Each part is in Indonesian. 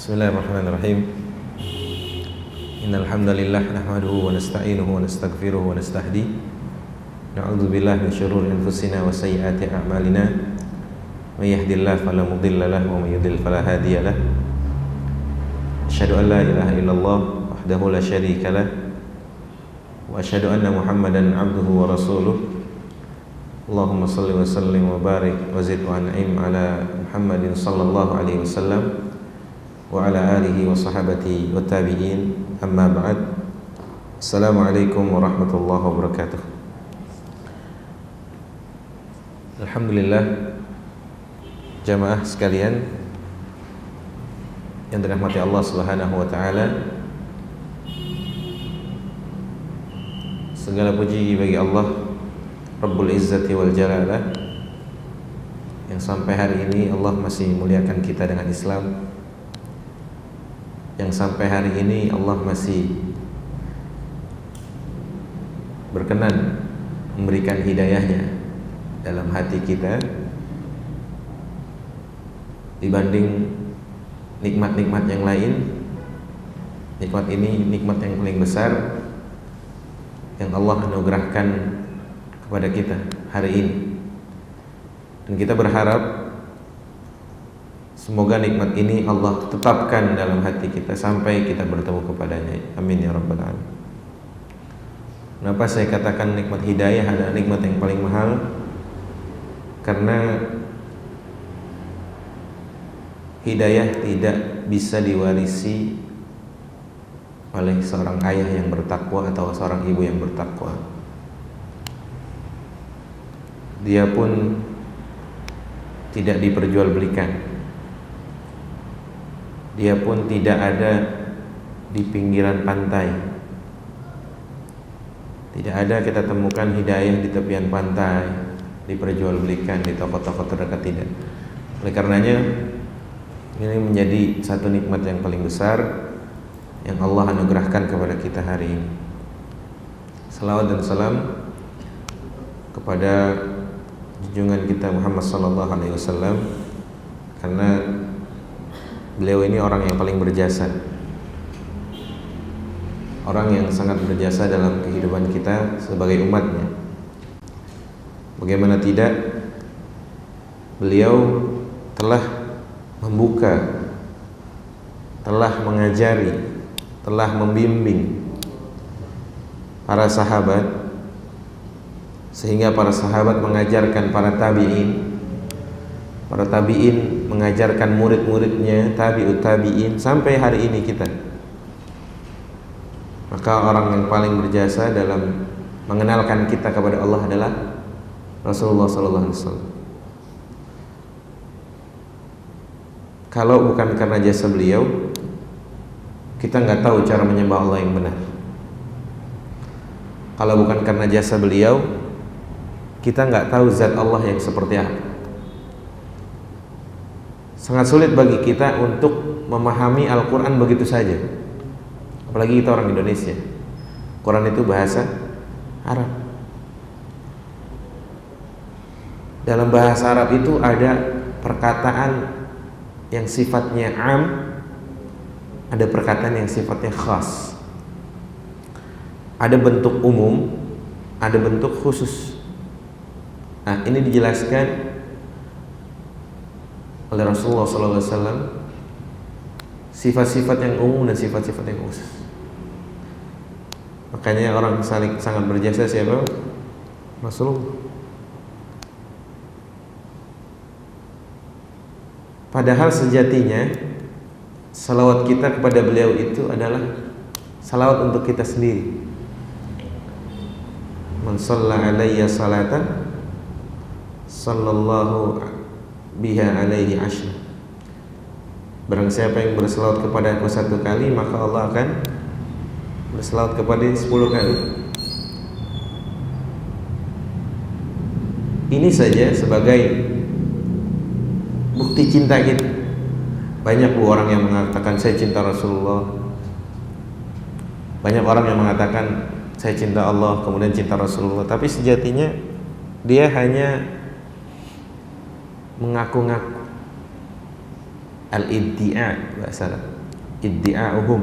Bismillahirrahmanirrahim. Innal hamdalillah nahmaduhu wa nasta'inuhu wa nastaghfiruhu wa nastahdi. Na'udzu billahi min syururi anfusina wa sayyiati a'malina. May yahdihillahu fala mudilla lahu wa may yudlil fala hadiya lahu. Asyhadu an la ilaha illallah wahdahu la syarika lah wa asyhadu anna Muhammadan 'abduhu wa rasuluh. Allahumma shalli wa sallim wa barik wa zid wa an'im ala Muhammadin sallallahu alaihi wasallam wa ala alihi wa sahabati wa tabi'in, amma ba'd. Assalamualaikum warahmatullahi wabarakatuh. Alhamdulillah, jamaah sekalian yang dirahmati Allah Subhanahu wa taala, segala puji bagi Allah Rabbul Izzati wal Jalalah, yang sampai hari ini Allah masih muliakan kita dengan Islam, yang sampai hari ini Allah masih berkenan memberikan hidayahnya dalam hati kita dibanding nikmat-nikmat yang lain. Nikmat ini nikmat yang paling besar yang Allah anugerahkan kepada kita hari ini, dan kita berharap semoga nikmat ini Allah tetapkan dalam hati kita sampai kita bertemu kepadanya. Amin ya rabbal alamin. Kenapa saya katakan nikmat hidayah adalah nikmat yang paling mahal? Karena hidayah tidak bisa diwarisi oleh seorang ayah yang bertakwa atau seorang ibu yang bertakwa. Dia pun tidak diperjualbelikan. Dia pun tidak ada di pinggiran pantai. Tidak ada kita temukan hidayah di tepian pantai, diperjualbelikan di toko-toko terdekat, tidak. Oleh karenanya ini menjadi satu nikmat yang paling besar yang Allah anugerahkan kepada kita hari ini. Salawat dan salam kepada junjungan kita Muhammad sallallahu alaihi wasallam, karena beliau ini orang yang paling berjasa, orang yang sangat berjasa dalam kehidupan kita sebagai umatnya. Bagaimana tidak, beliau telah membuka, telah mengajari, telah membimbing para sahabat, sehingga para sahabat mengajarkan para tabi'in, para tabi'in mengajarkan murid-muridnya, tabi'ut tabi'in, sampai hari ini kita. Maka orang yang paling berjasa dalam mengenalkan kita kepada Allah adalah Rasulullah sallallahu alaihi wasallam. Kalau bukan karena jasa beliau, kita nggak tahu cara menyembah Allah yang benar. Kalau bukan karena jasa beliau, kita nggak tahu zat Allah yang seperti apa. Sangat sulit bagi kita untuk memahami Al-Quran begitu saja, apalagi kita orang Indonesia. Quran itu bahasa Arab. Dalam bahasa Arab itu ada perkataan yang sifatnya am, ada perkataan yang sifatnya khas, ada bentuk umum, ada bentuk khusus. Nah, ini dijelaskan oleh Rasulullah SAW, sifat-sifat yang umum dan sifat-sifat yang khusus. Makanya orang sangat berjasa siapa? Rasulullah. Padahal sejatinya salawat kita kepada beliau itu adalah salawat untuk kita sendiri. Man shalla alayya salatan sallallahu biha alaihi asyr. Barang siapa yang berselawat kepada aku 1 kali, maka Allah akan berselawat kepada 10 kali. Ini saja sebagai bukti cinta kita. Banyak orang yang mengatakan saya cinta Rasulullah, banyak orang yang mengatakan saya cinta Allah, kemudian cinta Rasulullah, tapi sejatinya dia hanya mengaku-ngaku. al-iddia', bahasa Arab. Iddia'uhum.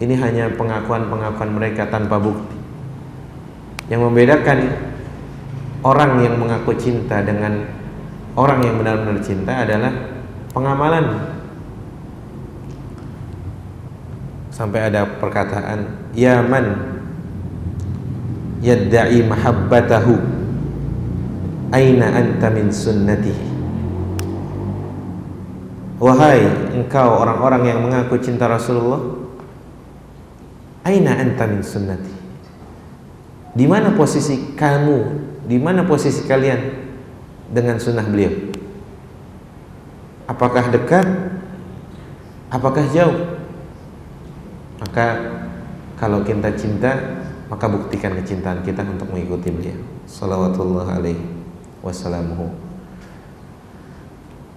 Ini hanya pengakuan-pengakuan mereka tanpa bukti. Yang membedakan orang yang mengaku cinta dengan orang yang benar-benar cinta adalah pengamalan. Sampai ada perkataan, ya man yadda'i mahabbatahu aina anta min sunnatihi. Wahai engkau orang-orang yang mengaku cinta Rasulullah, aina anta min sunnati. Di mana posisi kamu? Di mana posisi kalian dengan sunnah beliau? Apakah dekat? Apakah jauh? Maka kalau kita cinta, maka buktikan kecintaan kita untuk mengikuti beliau. Shalawatullah alaihi wasallamuhu.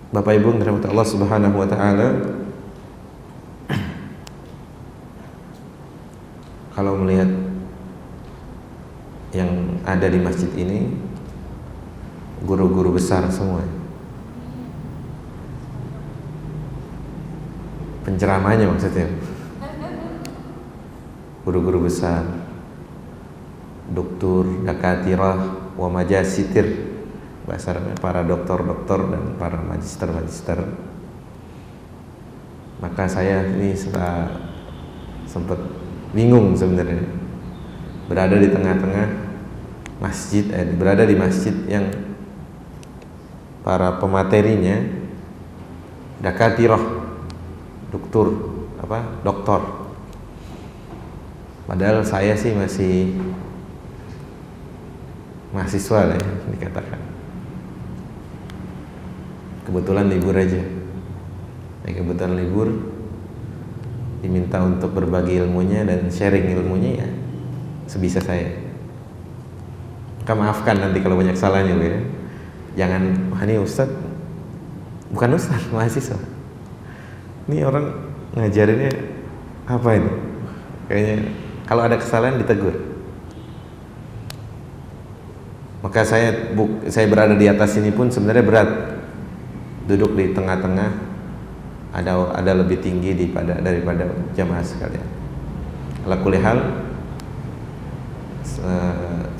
Bapak Ibu dirahmati Allah Subhanahu wa taala. Kalau melihat yang ada di masjid ini, guru-guru besar semua. Penceramahnya maksudnya. Guru-guru besar, doktor, dakatirah, wa majasitir, bahasa Arabnya para doktor-doktor dan para magister-magister. Maka saya ini sempat bingung sebenarnya berada di tengah-tengah masjid, berada di masjid yang para pematerinya dakatirah, doktor, doktor. Padahal saya sih masih mahasiswa lah ya, dikatakan. Kebetulan libur aja. Kebetulan libur, diminta untuk berbagi ilmunya dan sharing ilmunya ya sebisa saya. Maka maafkan nanti kalau banyak salahnya ya. Jangan, wah ini Ustaz, bukan Ustaz, mahasiswa. Ini orang ngajarinnya apa ini? Kayaknya kalau ada kesalahan ditegur. Maka saya berada di atas sini pun sebenarnya berat. Duduk di tengah-tengah ada lebih tinggi daripada jamaah sekalian. Ala kulli hal,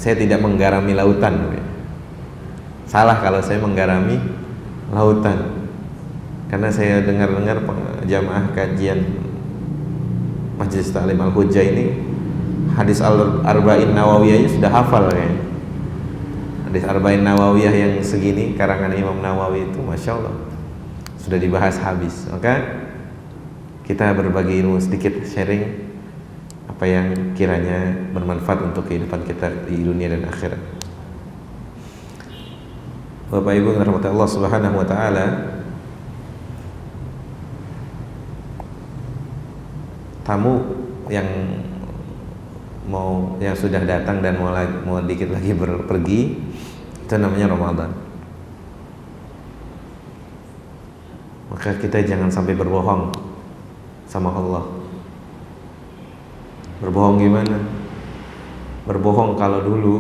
saya tidak menggarami lautan. Salah kalau saya menggarami lautan. Karena saya dengar-dengar jamaah kajian Majelis Ta'lim Al-Hujjah ini hadis Arba'in Nawawiyahnya sudah hafal ya. Hadis Arba'in Nawawiyah yang segini karangan Imam Nawawi itu Masya Allah sudah dibahas habis. Maka kita berbagi ilmu sedikit, sharing apa yang kiranya bermanfaat untuk kehidupan kita di dunia dan akhirat. Bapak Ibu yang dirahmati Allah Subhanahu wa taala, tamu yang sudah datang dan mau dikit lagi pergi, itu namanya Ramadan. Maka kita jangan sampai berbohong sama Allah. Berbohong gimana? Berbohong kalau dulu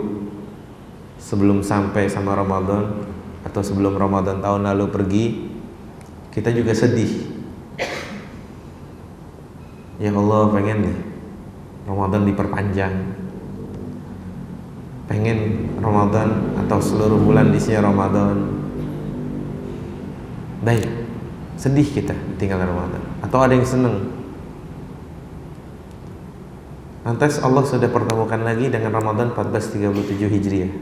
sebelum sampai sama Ramadan atau sebelum Ramadan tahun lalu pergi, kita juga sedih. Ya Allah, pengen nih Ramadan diperpanjang, pengen Ramadan atau seluruh bulan isinya Ramadan. Baik, sedih kita tinggal Ramadan. Atau ada yang seneng, lantas Allah sudah pertemukan lagi dengan Ramadan 1437 Hijriah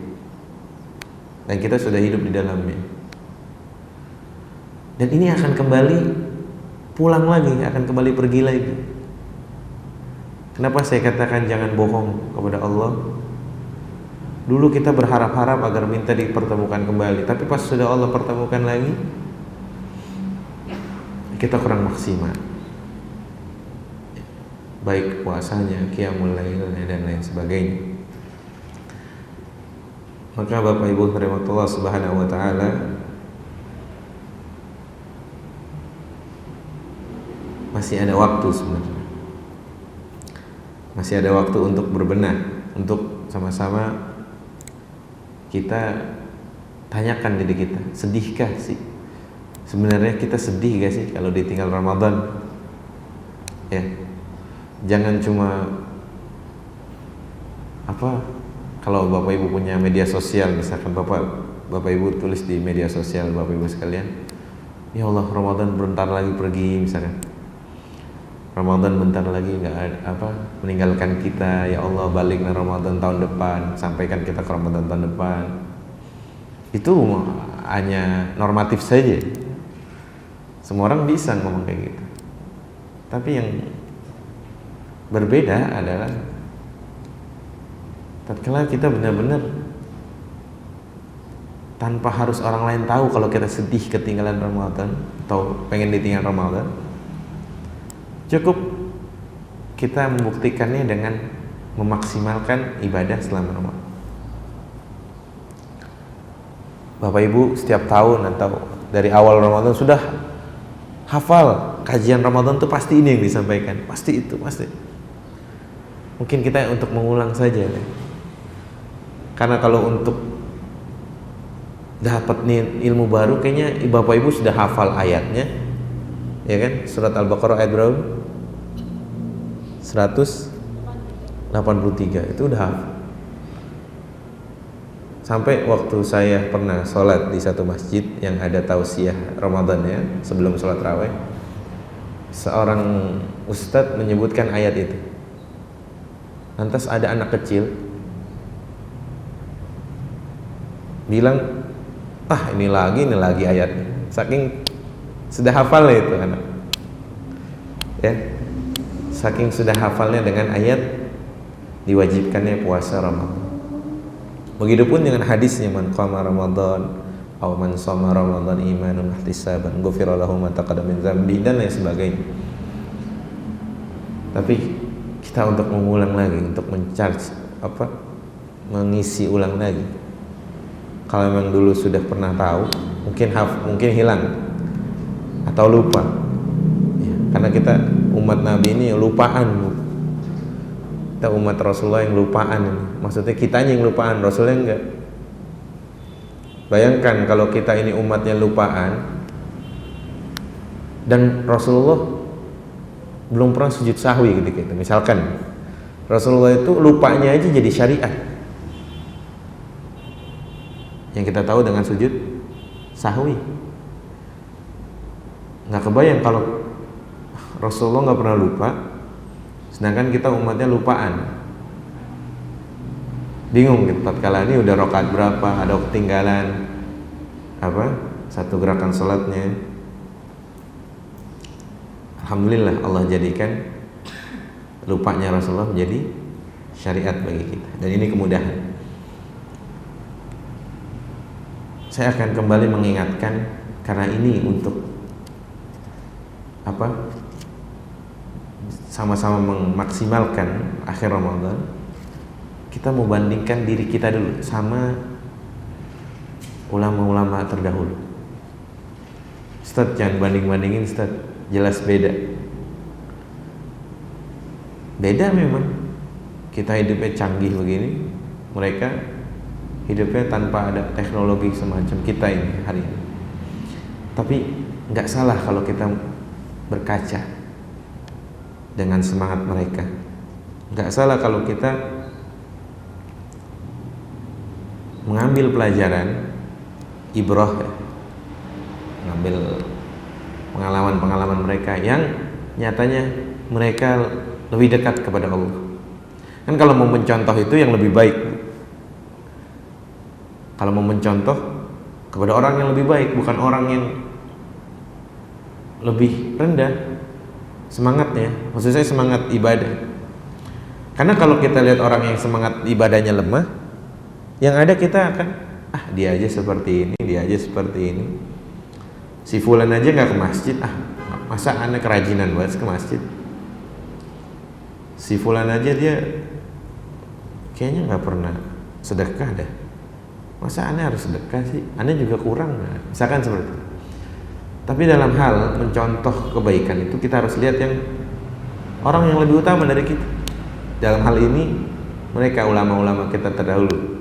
dan kita sudah hidup di dalamnya. Dan ini akan kembali pulang lagi, akan kembali pergi lagi. Kenapa saya katakan jangan bohong kepada Allah? Dulu kita berharap-harap agar minta dipertemukan kembali, tapi pas sudah Allah pertemukan lagi, kita kurang maksimal. Baik puasanya, qiyamul lailnya dan lain sebagainya. Maka Bapak Ibu rahimahullah Subhanahu wa taala, masih ada waktu sebenarnya. Masih ada waktu untuk berbenah, untuk sama-sama kita tanyakan diri kita, sedihkah sih Sebenarnya kita sedih gak sih kalau ditinggal Ramadan? Ya, jangan cuma kalau Bapak Ibu punya media sosial, misalkan Bapak Ibu tulis di media sosial Bapak Ibu sekalian, ya Allah, Ramadan bentar lagi pergi, misalkan Ramadan bentar lagi meninggalkan kita, ya Allah baliklah Ramadan tahun depan, sampaikan kita ke Ramadan tahun depan. Itu hanya normatif saja. Semua orang bisa ngomong kayak gitu. Tapi yang berbeda adalah tatkala kita benar-benar tanpa harus orang lain tahu kalau kita sedih ketinggalan Ramadan atau pengen ditinggal Ramadan, cukup kita membuktikannya dengan memaksimalkan ibadah selama Ramadan. Bapak Ibu setiap tahun atau dari awal Ramadan sudah hafal kajian Ramadan itu pasti ini yang disampaikan, pasti itu, pasti. Mungkin kita untuk mengulang saja, karena kalau untuk dapat ilmu baru kayaknya Bapak Ibu sudah hafal ayatnya, ya kan? Surat Al-Baqarah ayat berapa? 183 itu udah hafal. Sampai waktu saya pernah sholat di satu masjid yang ada tausiah Ramadan ya, sebelum sholat raweh, seorang ustadz menyebutkan ayat itu. Lantas ada anak kecil bilang, ini lagi ayatnya. Saking sudah hafal itu anak, ya, saking sudah hafalnya dengan ayat diwajibkannya puasa Ramadan. Begitupun dengan hadisnya, man qama Ramadan aw man shoma Ramadan imanan wa ihtisaban ghufira lahu ma taqaddama min dzambi dan lain sebagainya. Tapi kita untuk mengulang lagi, untuk mengisi ulang lagi. Kalau memang dulu sudah pernah tahu, mungkin hilang atau lupa. Ya, karena kita umat Nabi ini lupaan. Kita umat Rasulullah yang lupaan. Maksudnya kitanya yang lupaan, Rasulnya enggak. Bayangkan kalau kita ini umatnya lupaan dan Rasulullah belum pernah sujud sahwi ketika itu. Misalkan Rasulullah itu lupanya aja jadi syariat. Yang kita tahu dengan sujud sahwi. Nggak kebayang kalau Rasulullah nggak pernah lupa, sedangkan kita umatnya lupaan. Bingung gitu, tatkala ini udah rakaat berapa, ada ketinggalan satu gerakan salatnya. Alhamdulillah Allah jadikan lupanya Rasulullah menjadi syariat bagi kita, dan ini kemudahan. Saya akan kembali mengingatkan, karena ini untuk sama-sama memaksimalkan akhir Ramadan. Kita mau bandingkan diri kita dulu sama ulama-ulama terdahulu. Ustaz, jangan banding-bandingin Ustaz, jelas beda. Beda memang. Kita hidupnya canggih begini, mereka hidupnya tanpa ada teknologi semacam kita ini hari ini. Tapi nggak salah kalau kita berkaca dengan semangat mereka. Nggak salah kalau kita mengambil pelajaran ibrah, mengambil pengalaman-pengalaman mereka yang nyatanya mereka lebih dekat kepada Allah. Kan kalau mau mencontoh itu yang lebih baik. Kalau mau mencontoh kepada orang yang lebih baik, bukan orang yang lebih rendah semangatnya. Maksud saya semangat ibadah. Karena kalau kita lihat orang yang semangat ibadahnya lemah, yang ada kita akan dia aja seperti ini, dia aja seperti ini. Si fulan aja nggak ke masjid, masa aneh kerajinan banget ke masjid. Si fulan aja dia kayaknya nggak pernah sedekah dah. Masa aneh harus sedekah sih? Aneh juga kurang, misalkan seperti itu. Tapi dalam hal mencontoh kebaikan itu kita harus lihat yang orang yang lebih utama dari kita. Dalam hal ini mereka ulama-ulama kita terdahulu.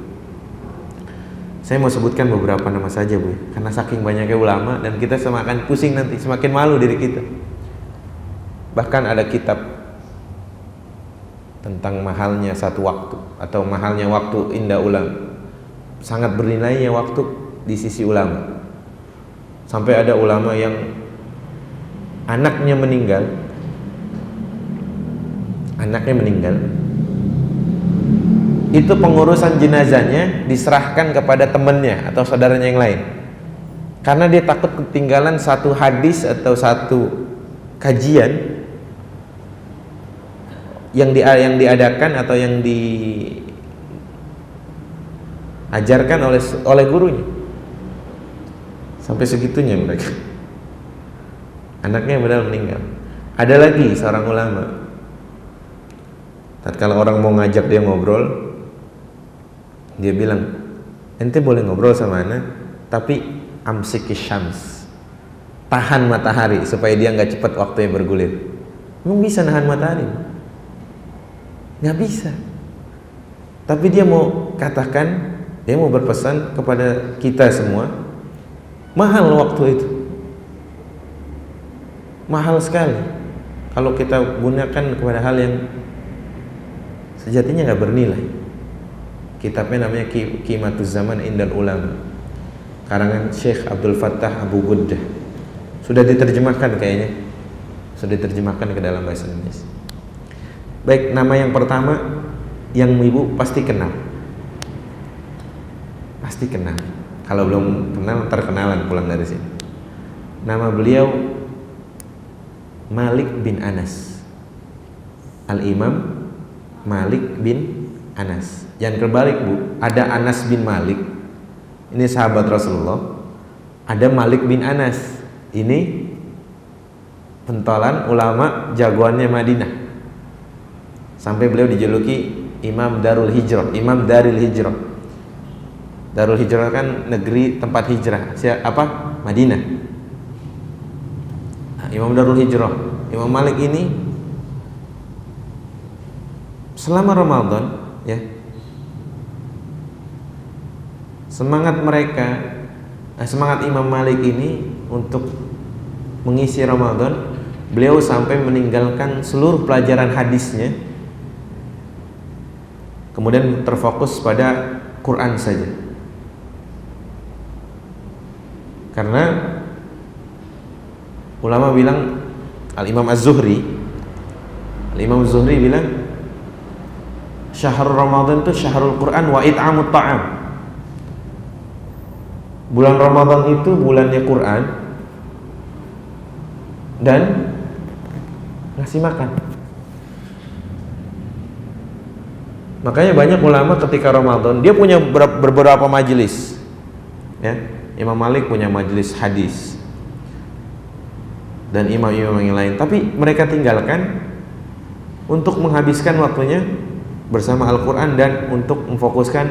Saya mau sebutkan beberapa nama saja Bu, karena saking banyaknya ulama dan kita semakin pusing nanti, semakin malu diri kita. Bahkan ada kitab tentang mahalnya satu waktu atau mahalnya waktu indah ulama. Sangat bernilainya waktu di sisi ulama. Sampai ada ulama yang anaknya meninggal, itu pengurusan jenazahnya diserahkan kepada temannya atau saudaranya yang lain, karena dia takut ketinggalan satu hadis atau satu kajian yang diadakan atau yang diajarkan oleh gurunya. Sampai segitunya mereka. Anaknya benar meninggal. Ada lagi seorang ulama, tatkala orang mau ngajak dia ngobrol, dia bilang, ente boleh ngobrol sama ana, tapi amsiki syams, tahan matahari supaya dia nggak cepat waktunya bergulir. Emang bisa nahan matahari? Nggak bisa. Tapi dia mau katakan, dia mau berpesan kepada kita semua, mahal waktu itu, mahal sekali kalau kita gunakan kepada hal yang sejatinya nggak bernilai. Kitabnya namanya Qimatuz Zaman Indal Ulama, karangan Syekh Abdul Fattah Abu Ghuddah. Sudah diterjemahkan kayaknya, sudah diterjemahkan ke dalam bahasa Indonesia. Baik, nama yang pertama yang ibu pasti kenal, pasti kenal. Kalau belum kenal, terkenalan pulang dari sini. Nama beliau Malik bin Anas, Al-Imam Malik bin Anas. Jangan terbalik Bu, ada Anas bin Malik, ini sahabat Rasulullah. Ada Malik bin Anas, ini pentolan ulama jagoannya Madinah. Sampai beliau dijuluki Imam Darul Hijrah, Imam Daril Hijrah. Darul Hijrah kan negeri tempat hijrah. Apa? Madinah. Nah, Imam Darul Hijrah, Imam Malik ini selama Ramadan, ya, semangat Imam Malik ini untuk mengisi Ramadan, beliau sampai meninggalkan seluruh pelajaran hadisnya, kemudian terfokus pada Quran saja. Karena ulama bilang, Al-Imam Az-Zuhri bilang, syahrul Ramadan itu syahrul Quran wa it'amut ta'am. Bulan Ramadan itu bulannya Quran dan ngasih makan. Makanya banyak ulama ketika Ramadan dia punya beberapa majelis, ya. Imam Malik punya majelis hadis dan imam-imam yang lain, tapi mereka tinggalkan untuk menghabiskan waktunya bersama Al-Quran dan untuk memfokuskan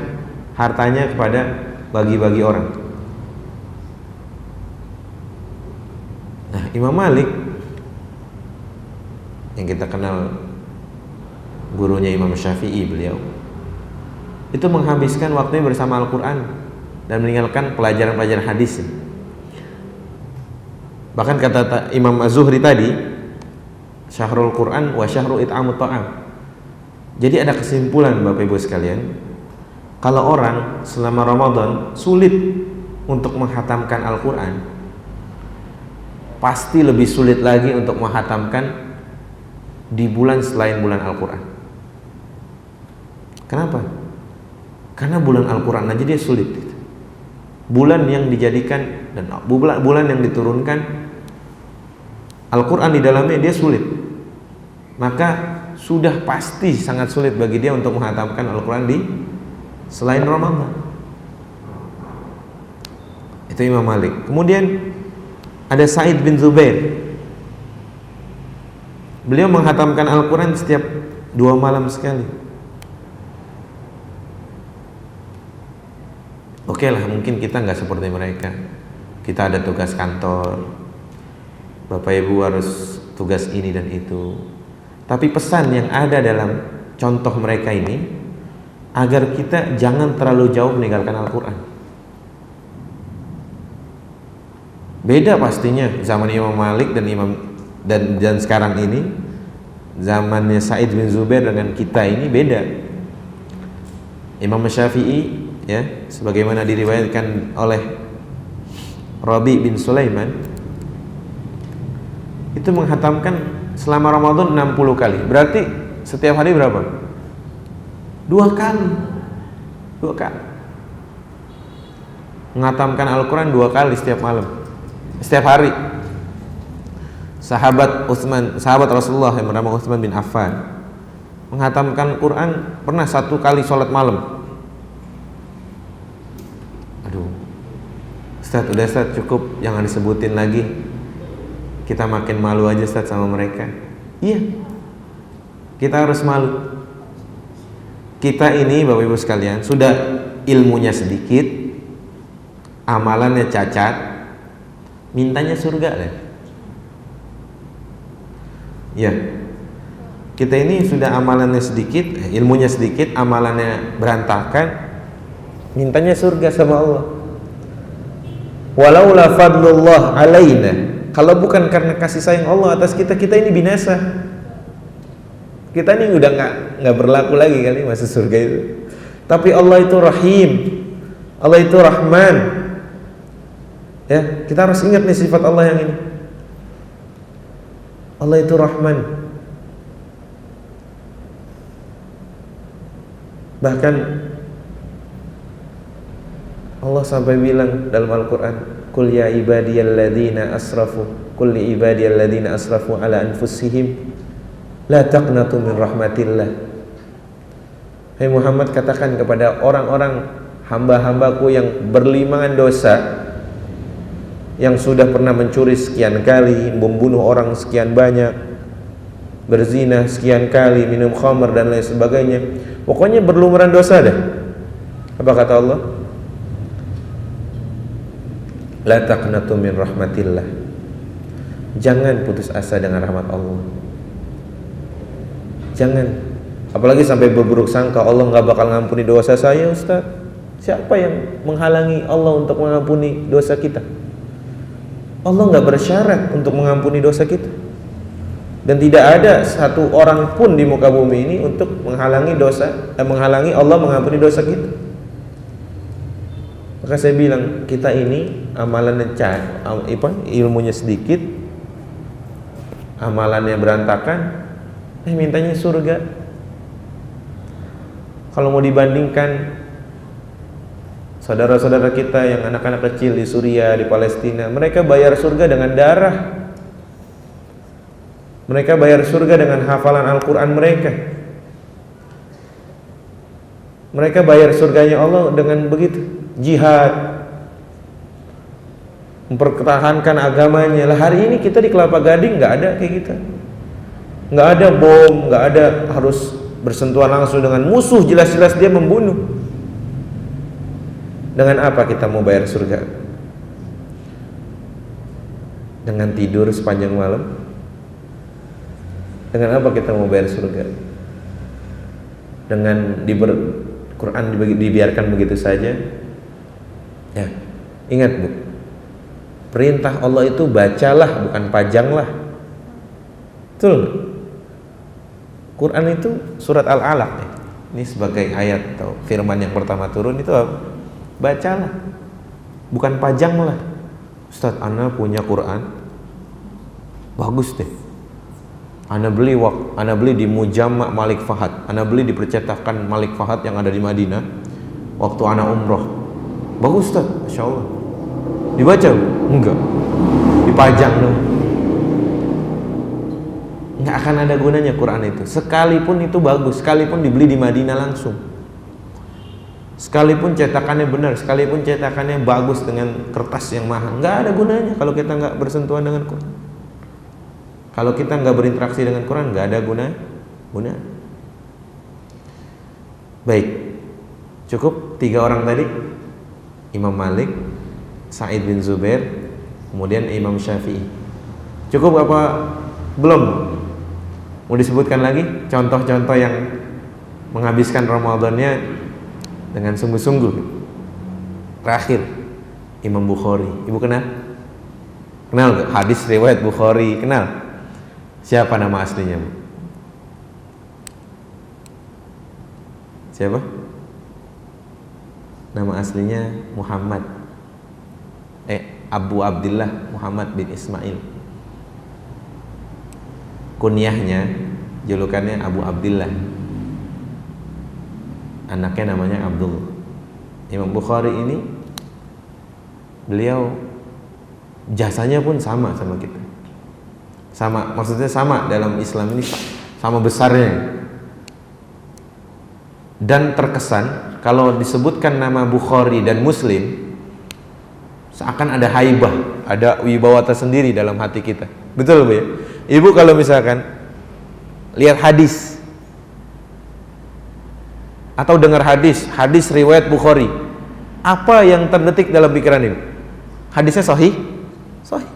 hartanya kepada bagi-bagi orang. Nah, Imam Malik yang kita kenal gurunya Imam Syafi'i, beliau itu menghabiskan waktunya bersama Al-Quran dan meninggalkan pelajaran-pelajaran hadis. Bahkan kata Imam Az-Zuhri tadi, syahrul Quran wa syahru it'amut ta'am. Jadi ada kesimpulan Bapak Ibu sekalian, kalau orang selama Ramadan sulit untuk menghatamkan Al-Quran, pasti lebih sulit lagi untuk menghatamkan di bulan selain bulan Al-Quran. Kenapa? Karena bulan Al-Quran aja dia sulit. Bulan yang dijadikan dan bulan yang diturunkan Al-Quran di dalamnya dia sulit, maka sudah pasti sangat sulit bagi dia untuk menghatamkan Al-Quran di selain Ramadan. Itu Imam Malik. Kemudian ada Sa'id bin Zubair, beliau menghatamkan Al-Quran setiap 2 malam sekali. Oke lah, mungkin kita nggak seperti mereka. Kita ada tugas kantor, Bapak Ibu harus tugas ini dan itu. Tapi pesan yang ada dalam contoh mereka ini, agar kita jangan terlalu jauh meninggalkan Al-Quran. Beda pastinya zaman Imam Malik dan sekarang ini, zamannya Sa'id bin Zubair dengan kita ini beda. Imam Syafi'i ya, sebagaimana diriwayatkan oleh Rabi bin Sulaiman, itu menghatamkan selama Ramadan 60 kali. Berarti setiap hari berapa? 2 kali. Menghatamkan Al-Quran 2 kali setiap malam, setiap hari. Sahabat Rasulullah yang bernama Utsman bin Affan menghatamkan Quran pernah 1 kali sholat malam. Aduh, Ustaz, cukup, jangan disebutin lagi. Kita makin malu aja Ustaz sama mereka. Iya, kita harus malu. Kita ini Bapak Ibu sekalian sudah ilmunya sedikit, amalannya cacat, mintanya surga deh. Ya, kita ini sudah amalannya sedikit, ilmunya sedikit, amalannya berantakan, mintanya surga sama Allah. Walaula fadlullah alaina, kalau bukan karena kasih sayang Allah atas kita, kita ini binasa. Kita ini udah nggak berlaku lagi kali masuk surga itu. Tapi Allah itu Rahim, Allah itu Rahman. Ya, kita harus ingat nih sifat Allah yang ini. Allah itu Rahman. Bahkan Allah sampai bilang dalam Al-Quran, Qul ya ibadiyalladzina asrafu, Qul li ibadiyalladzina asrafu ala anfusihim la taqnatu min rahmatillah. Hai Muhammad, katakan kepada orang-orang hamba-hambaku yang berlimangan dosa, yang sudah pernah mencuri sekian kali, membunuh orang sekian banyak, berzina sekian kali, minum khamr dan lain sebagainya, pokoknya berlumuran dosa dah. Apa kata Allah? La taqnatu min rahmatillah. Jangan putus asa dengan rahmat Allah. Jangan, apalagi sampai berburuk sangka Allah nggak bakal ngampuni dosa saya. Ustaz, siapa yang menghalangi Allah untuk mengampuni dosa kita? Allah nggak bersyarat untuk mengampuni dosa kita, dan tidak ada satu orang pun di muka bumi ini untuk menghalangi Allah mengampuni dosa kita. Maka saya bilang, kita ini amalannya ilmunya sedikit, amalannya berantakan, mintanya surga. Kalau mau dibandingkan saudara-saudara kita yang anak-anak kecil di Suriah, di Palestina, mereka bayar surga dengan darah. Mereka bayar surga dengan hafalan Al-Quran mereka. Mereka bayar surganya Allah dengan begitu, jihad, mempertahankan agamanya. Lah hari ini kita di Kelapa Gading nggak ada kayak gitu, nggak ada bom, nggak ada harus bersentuhan langsung dengan musuh, jelas-jelas dia membunuh. Dengan apa kita mau bayar surga? Dengan tidur sepanjang malam? Dengan apa kita mau bayar surga? Dengan Quran dibiarkan begitu saja? Ya, ingat Bu, perintah Allah itu bacalah, bukan pajanglah. Betul? Quran itu surat Al-Alaq ya. Ini sebagai ayat atau firman yang pertama turun itu apa? Bacalah, bukan pajanglah. Ustaz, ana punya Quran bagus deh, ana beli di Mujamma Malik Fahad, ana beli di percetakan Malik Fahad yang ada di Madinah waktu ana umroh. Bagus Ustaz, Masya Allah. Dibaca? Enggak, dipajang dong. Enggak akan ada gunanya Quran itu. Sekalipun itu bagus, sekalipun dibeli di Madinah langsung, sekalipun cetakannya benar, sekalipun cetakannya bagus dengan kertas yang mahal, nggak ada gunanya kalau kita nggak bersentuhan dengan Quran. Kalau kita nggak berinteraksi dengan Quran, nggak ada guna. Baik, cukup 3 orang tadi, Imam Malik, Sa'id bin Zubair, kemudian Imam Syafi'i. Cukup apa belum? Mau disebutkan lagi contoh-contoh yang menghabiskan Ramadannya dengan sungguh-sungguh. Terakhir, Imam Bukhari. Ibu kenal? Kenal gak? Hadis riwayat Bukhari, kenal? Siapa nama aslinya, Bu? Siapa? Nama aslinya Muhammad Abu Abdullah Muhammad bin Ismail. Kunyahnya, julukannya Abu Abdullah. Anaknya namanya Abdul. Imam Bukhari ini, beliau jasanya pun sama kita. Sama, maksudnya sama dalam Islam ini, sama besarnya. Dan terkesan kalau disebutkan nama Bukhari dan Muslim, seakan ada haibah, ada wibawa tersendiri dalam hati kita. Betul, Bu ya? Ibu kalau misalkan lihat hadis atau dengar hadis riwayat Bukhari, apa yang terdetik dalam pikiran ibu? Hadisnya sahih? Sahih.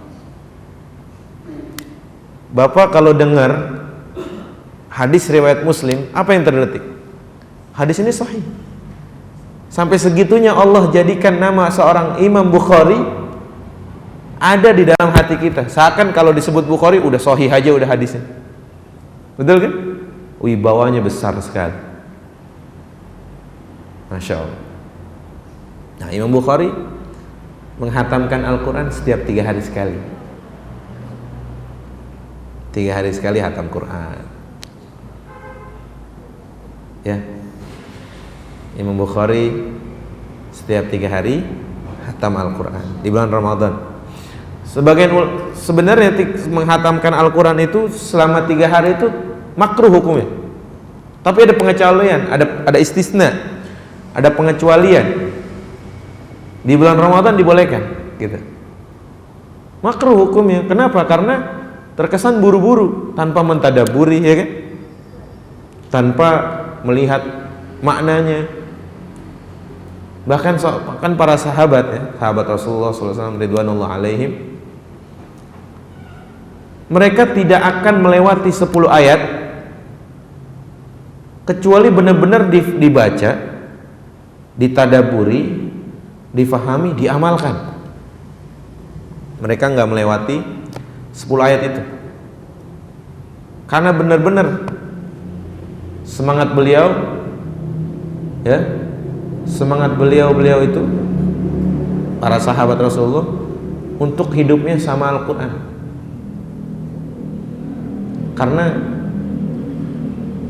Bapak kalau dengar hadis riwayat Muslim, apa yang terdetik? Hadis ini sahih. Sampai segitunya Allah jadikan nama seorang Imam Bukhari ada di dalam hati kita. Seakan kalau disebut Bukhari udah sahih aja udah hadisnya. Betul kan? Wibawanya besar sekali. Masya Allah. Nah, Imam Bukhari menghatamkan Al-Quran setiap 3 hari sekali. 3 hari sekali hatam Quran. Ya, Imam Bukhari setiap 3 hari hatam Al-Quran di bulan Ramadan. Sebenarnya menghatamkan Al-Quran itu selama 3 hari itu makruh hukumnya. Tapi ada pengecualian, ada istisna, ada pengecualian. Di bulan Ramadan dibolehkan, gitu. Makruh hukumnya. Kenapa? Karena terkesan buru-buru, tanpa mentadaburi, ya kan? Tanpa melihat maknanya. Bahkan kan para sahabat, ya, sahabat Rasulullah SAW ridwanullah alaihim, mereka tidak akan melewati 10 ayat kecuali benar-benar dibaca, ditadaburi, difahami, diamalkan. Mereka nggak melewati 10 ayat itu karena benar-benar semangat beliau, ya, semangat beliau itu, para sahabat Rasulullah, untuk hidupnya sama Al-Quran. Karena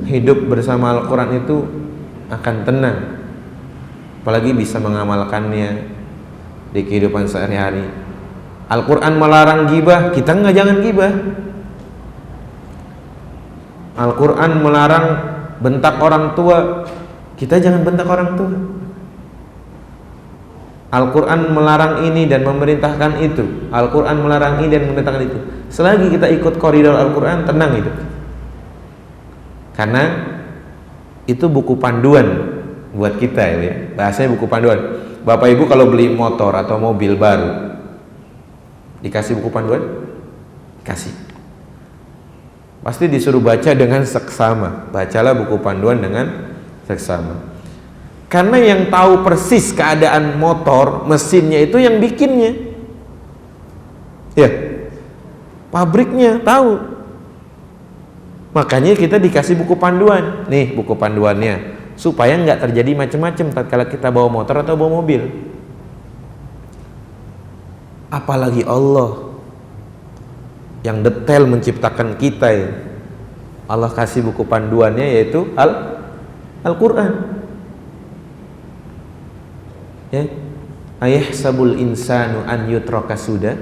hidup bersama Al-Quran itu akan tenang, apalagi bisa mengamalkannya di kehidupan sehari-hari. Al-Quran melarang gibah, kita jangan gibah. Al-Quran melarang bentak orang tua, kita jangan bentak orang tua. Al-Quran melarang ini dan memerintahkan itu. Al-Quran melarang ini dan memerintahkan itu. Selagi kita ikut koridor Al-Quran, tenang hidup. Karena itu buku panduan buat kita, ya. Bahasanya buku panduan. Bapak Ibu kalau beli motor atau mobil baru, dikasih buku panduan? Kasih. Pasti disuruh baca dengan seksama. Bacalah buku panduan dengan seksama. Karena yang tahu persis keadaan motor, mesinnya itu yang bikinnya, ya, pabriknya tahu. Makanya kita dikasih buku panduan. Nih buku panduannya, supaya nggak terjadi macam-macam tatkala kita bawa motor atau bawa mobil. Apalagi Allah yang detail menciptakan kita, ya. Allah kasih buku panduannya yaitu Al-Quran. Ya, ayahsabul insanu an yutraka suda.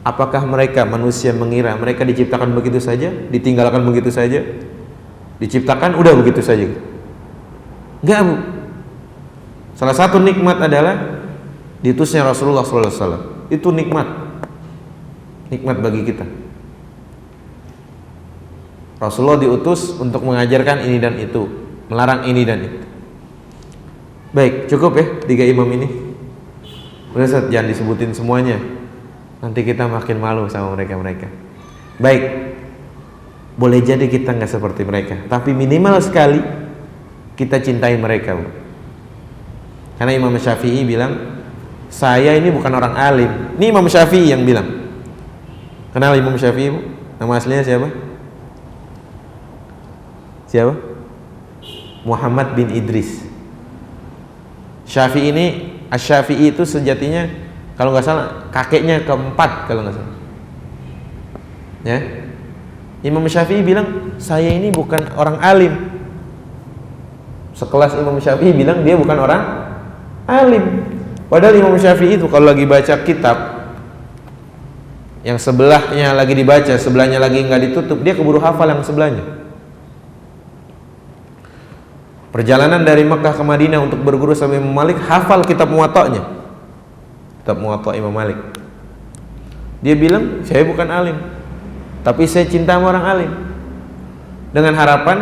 Apakah mereka manusia mengira mereka diciptakan begitu saja, ditinggalkan begitu saja? Diciptakan udah begitu saja? Enggak, Bu. Salah satu nikmat adalah diutusnya Rasulullah SAW. Itu nikmat bagi kita. Rasulullah diutus untuk mengajarkan ini dan itu, melarang ini dan itu. Baik, cukup ya 3 imam ini. Ustaz, jangan disebutin semuanya, nanti kita makin malu sama mereka. Baik, boleh jadi kita nggak seperti mereka, tapi minimal sekali kita cintai mereka, Bu. Karena Imam Syafi'i bilang, saya ini bukan orang alim. Ini Imam Syafi'i yang bilang, Kenal Imam Syafi'i, Bu? Nama aslinya siapa? Siapa? Muhammad bin Idris. Syafi'i ini, Asy-Syafi'i itu sejatinya kalau nggak salah kakeknya keempat kalau nggak salah. Ya, Imam Syafi'i bilang saya ini bukan orang alim. Sekelas Imam Syafi'i bilang dia bukan orang alim. Padahal Imam Syafi'i itu kalau lagi baca kitab yang sebelahnya lagi dibaca, sebelahnya lagi nggak ditutup, dia keburu hafal yang sebelahnya. Perjalanan dari Mekah ke Madinah untuk berguru sama Imam Malik, hafal kitab Muwatta'nya, kitab Muwatta' Imam Malik. Dia bilang saya bukan alim, tapi saya cinta sama orang alim, dengan harapan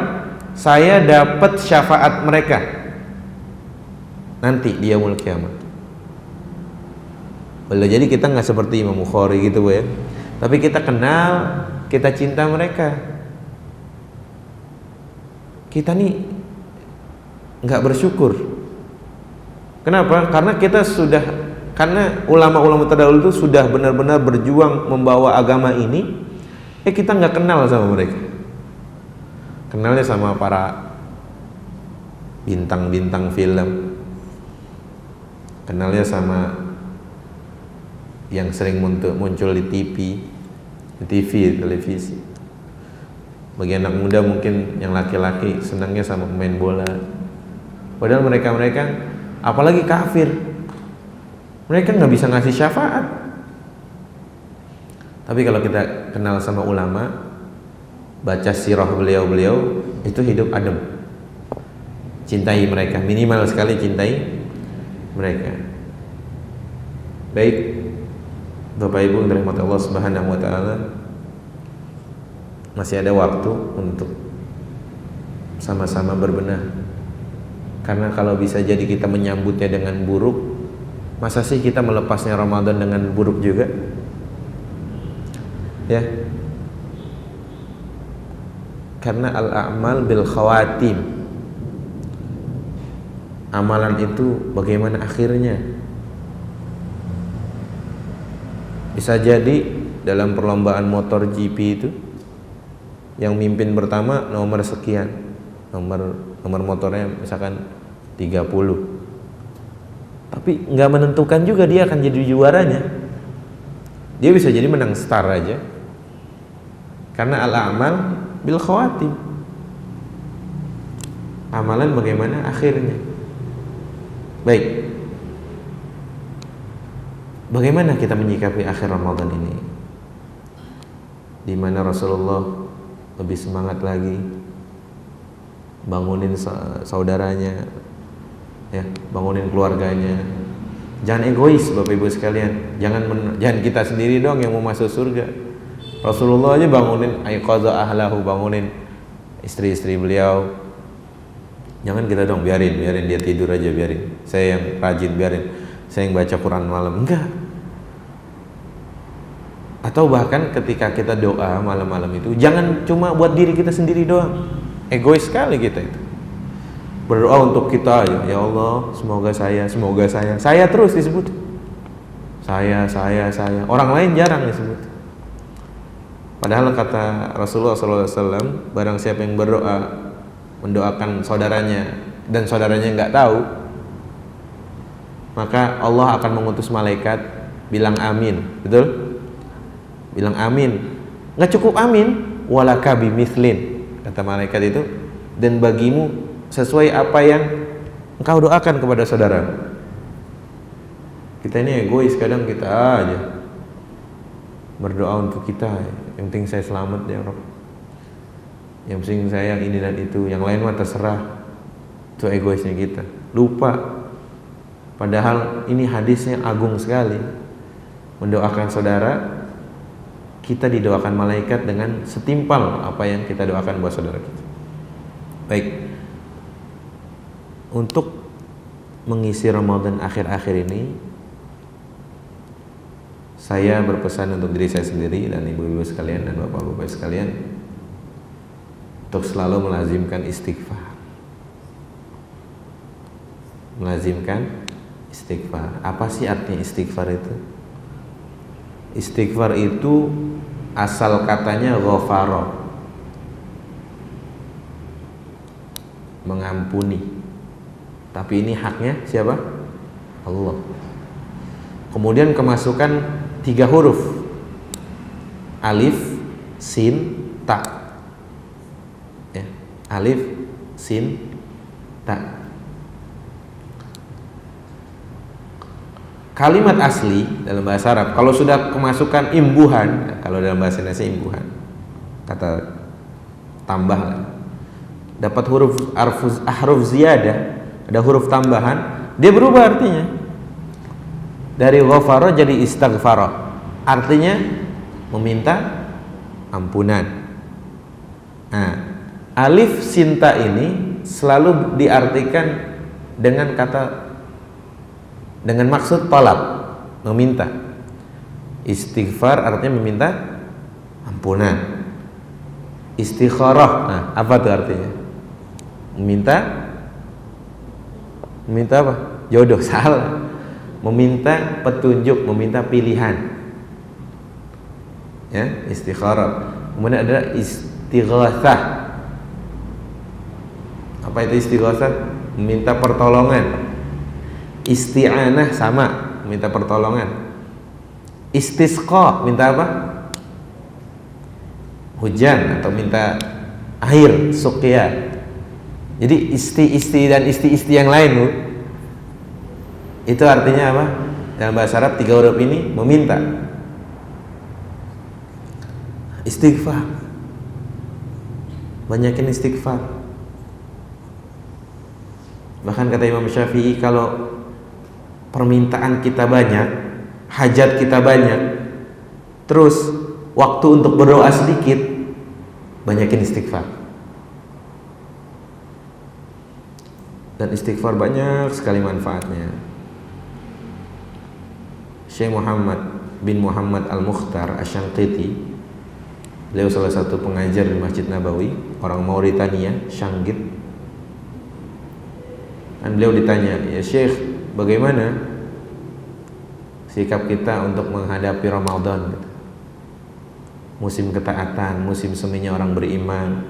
saya dapat syafaat mereka nanti di yaumul kiamat. Boleh jadi kita nggak seperti Imam Bukhari gitu, Bu, ya, tapi kita kenal, kita cinta mereka. Kita nih nggak bersyukur. Kenapa? Karena ulama-ulama terdahulu itu sudah benar-benar berjuang membawa agama ini. Kita nggak kenal sama mereka. Kenalnya sama para bintang-bintang film, kenalnya sama yang sering muncul di televisi. Bagi anak muda mungkin yang laki-laki senangnya sama pemain bola. Padahal mereka apalagi kafir, mereka nggak bisa ngasih syafaat. Tapi kalau kita kenal sama ulama, baca sirah beliau itu hidup adem, cintai mereka, minimal sekali cintai mereka. Baik, Bapak Ibu yang dirahmati Allah Subhanahu wa taala, masih ada waktu untuk sama-sama berbenah. Karena kalau bisa jadi kita menyambutnya dengan buruk, masa sih kita melepasnya Ramadan dengan buruk juga? Ya. Karena al-a'mal bil khawatim. Amalan itu bagaimana akhirnya? Bisa jadi dalam perlombaan motor GP itu yang mimpin pertama nomor sekian, nomor motornya misalkan 30, tapi nggak menentukan juga dia akan jadi juaranya. Dia bisa jadi menang star aja, karena al-a'mal bil khawatim. Amalan bagaimana akhirnya. Baik, bagaimana kita menyikapi akhir Ramadan ini, di mana Rasulullah lebih semangat lagi bangunin saudaranya, ya, bangunin keluarganya. Jangan egois, Bapak Ibu sekalian. Jangan kita sendiri dong yang mau masuk surga. Rasulullah aja bangunin ayqadha ahlahu, bangunin istri-istri beliau. Jangan kita dong biarin dia tidur aja, biarin saya yang rajin, biarin saya yang baca Quran malam. Enggak. Atau bahkan ketika kita doa malam-malam itu, jangan cuma buat diri kita sendiri doang. Egois sekali kita itu. Berdoa untuk kita aja, ya Allah, semoga saya terus disebut. Saya. Orang lain jarang disebut. Padahal kata Rasulullah SAW, barang siapa yang berdoa mendoakan saudaranya dan saudaranya nggak tahu, maka Allah akan mengutus malaikat bilang amin. Betul? Bilang amin. Nggak cukup amin, walaka bimithlin, kata malaikat itu, dan bagimu sesuai apa yang engkau doakan kepada saudara. Kita ini egois, kadang kita aja berdoa untuk kita, yang penting saya selamat ya Rabb, yang penting saya ini dan itu, yang lain mah terserah. Itu egoisnya kita, lupa. Padahal ini hadisnya agung sekali. Mendoakan saudara, kita didoakan malaikat dengan setimpal apa yang kita doakan buat saudara kita. Baik, untuk mengisi Ramadan akhir-akhir ini, saya berpesan untuk diri saya sendiri dan ibu-ibu sekalian dan bapak-bapak sekalian, untuk selalu melazimkan istighfar. Melazimkan istighfar. Apa sih artinya istighfar itu? Istighfar itu asal katanya ghafara, mengampuni. Tapi ini haknya siapa? Allah. Kemudian kemasukan 3 huruf, alif, sin, ta. Ya, alif, sin, ta. Kalimat asli dalam bahasa Arab kalau sudah kemasukan imbuhan, kalau dalam bahasa Indonesia imbuhan, kata tambah lah, dapat ahruf ziyadah, ada huruf tambahan, dia berubah artinya. Dari ghafara jadi istaghfara, artinya meminta ampunan. Nah, alif sinta ini selalu diartikan dengan maksud talab, meminta. Istighfar artinya meminta ampunan. Istikharah, nah apa tuh artinya? Meminta apa? Jodoh. Salah. Meminta petunjuk, meminta pilihan. Ya, istikharah. Kemudian ada istighatsah. Apa itu istighatsah? Meminta pertolongan. Isti'anah sama, minta pertolongan. Istisqa, minta apa? Hujan atau minta air, suqya. Jadi isti dan isti yang lain Bu, itu artinya apa? Dalam bahasa Arab 3 huruf ini meminta. Istighfar, banyakin istighfar. Bahkan kata Imam Syafi'i, kalau permintaan kita banyak, hajat kita banyak, terus waktu untuk berdoa sedikit, banyakin istighfar. Dan istighfar banyak sekali manfaatnya. Syekh Muhammad bin Muhammad Al-Mukhtar Asy-Syanqiti, beliau salah satu pengajar di Masjid Nabawi, orang Mauritania, Syanqit. Dan beliau ditanya, ya Syekh, bagaimana sikap kita untuk menghadapi Ramadan? Musim ketaatan, musim seminya orang beriman.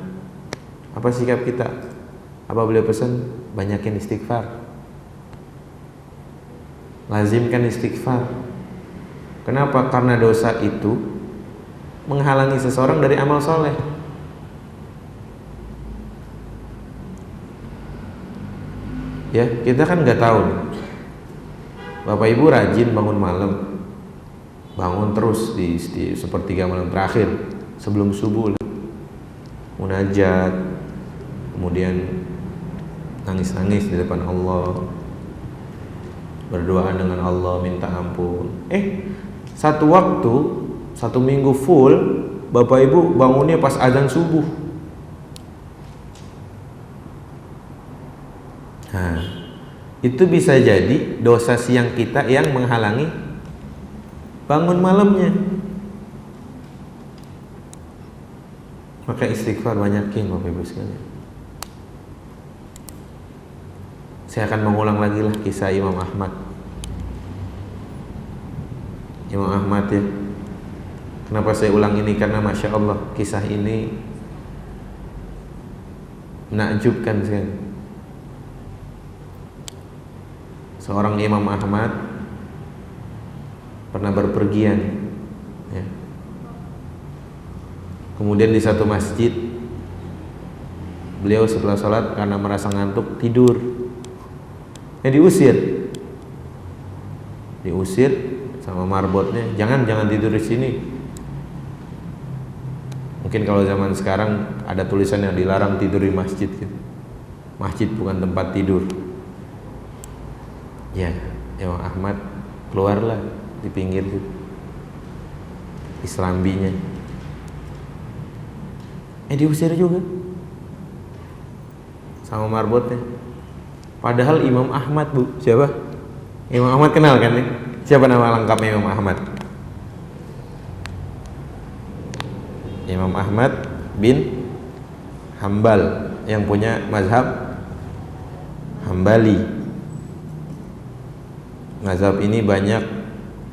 Apa sikap kita? Apa beliau pesan? Banyakin istighfar. Lazimkan istighfar. Kenapa? Karena dosa itu menghalangi seseorang dari amal soleh. Ya, kita kan nggak tahu. Bapak Ibu rajin bangun malam, bangun terus di sepertiga malam terakhir sebelum subuh, munajat, kemudian nangis-nangis di depan Allah, berdoa dengan Allah, minta ampun. Satu waktu, 1 minggu full, Bapak Ibu bangunnya pas azan subuh. Nah, itu bisa jadi dosa siang kita yang menghalangi bangun malamnya. Maka istighfar banyakin Bapak Ibu sekalian. Saya akan mengulang lagi lah kisah Imam Ahmad. Imam Ahmad ya. Kenapa saya ulang ini? Karena Masya Allah kisah ini menakjubkan sekali. Seorang Imam Ahmad pernah berpergian ya. Kemudian di satu masjid, beliau setelah sholat karena merasa ngantuk tidur. Diusir sama marbotnya, jangan tidur di sini. Mungkin kalau zaman sekarang ada tulisan yang dilarang tidur di masjid gitu. Masjid bukan tempat tidur. Ya, Imam Ahmad keluarlah di pinggir gitu, di serambinya. Diusir juga sama marbotnya. Padahal Imam Ahmad Bu, siapa? Imam Ahmad kenal kan nih? Siapa nama lengkapnya Imam Ahmad? Imam Ahmad bin Hambal, yang punya mazhab Hambali. Mazhab ini banyak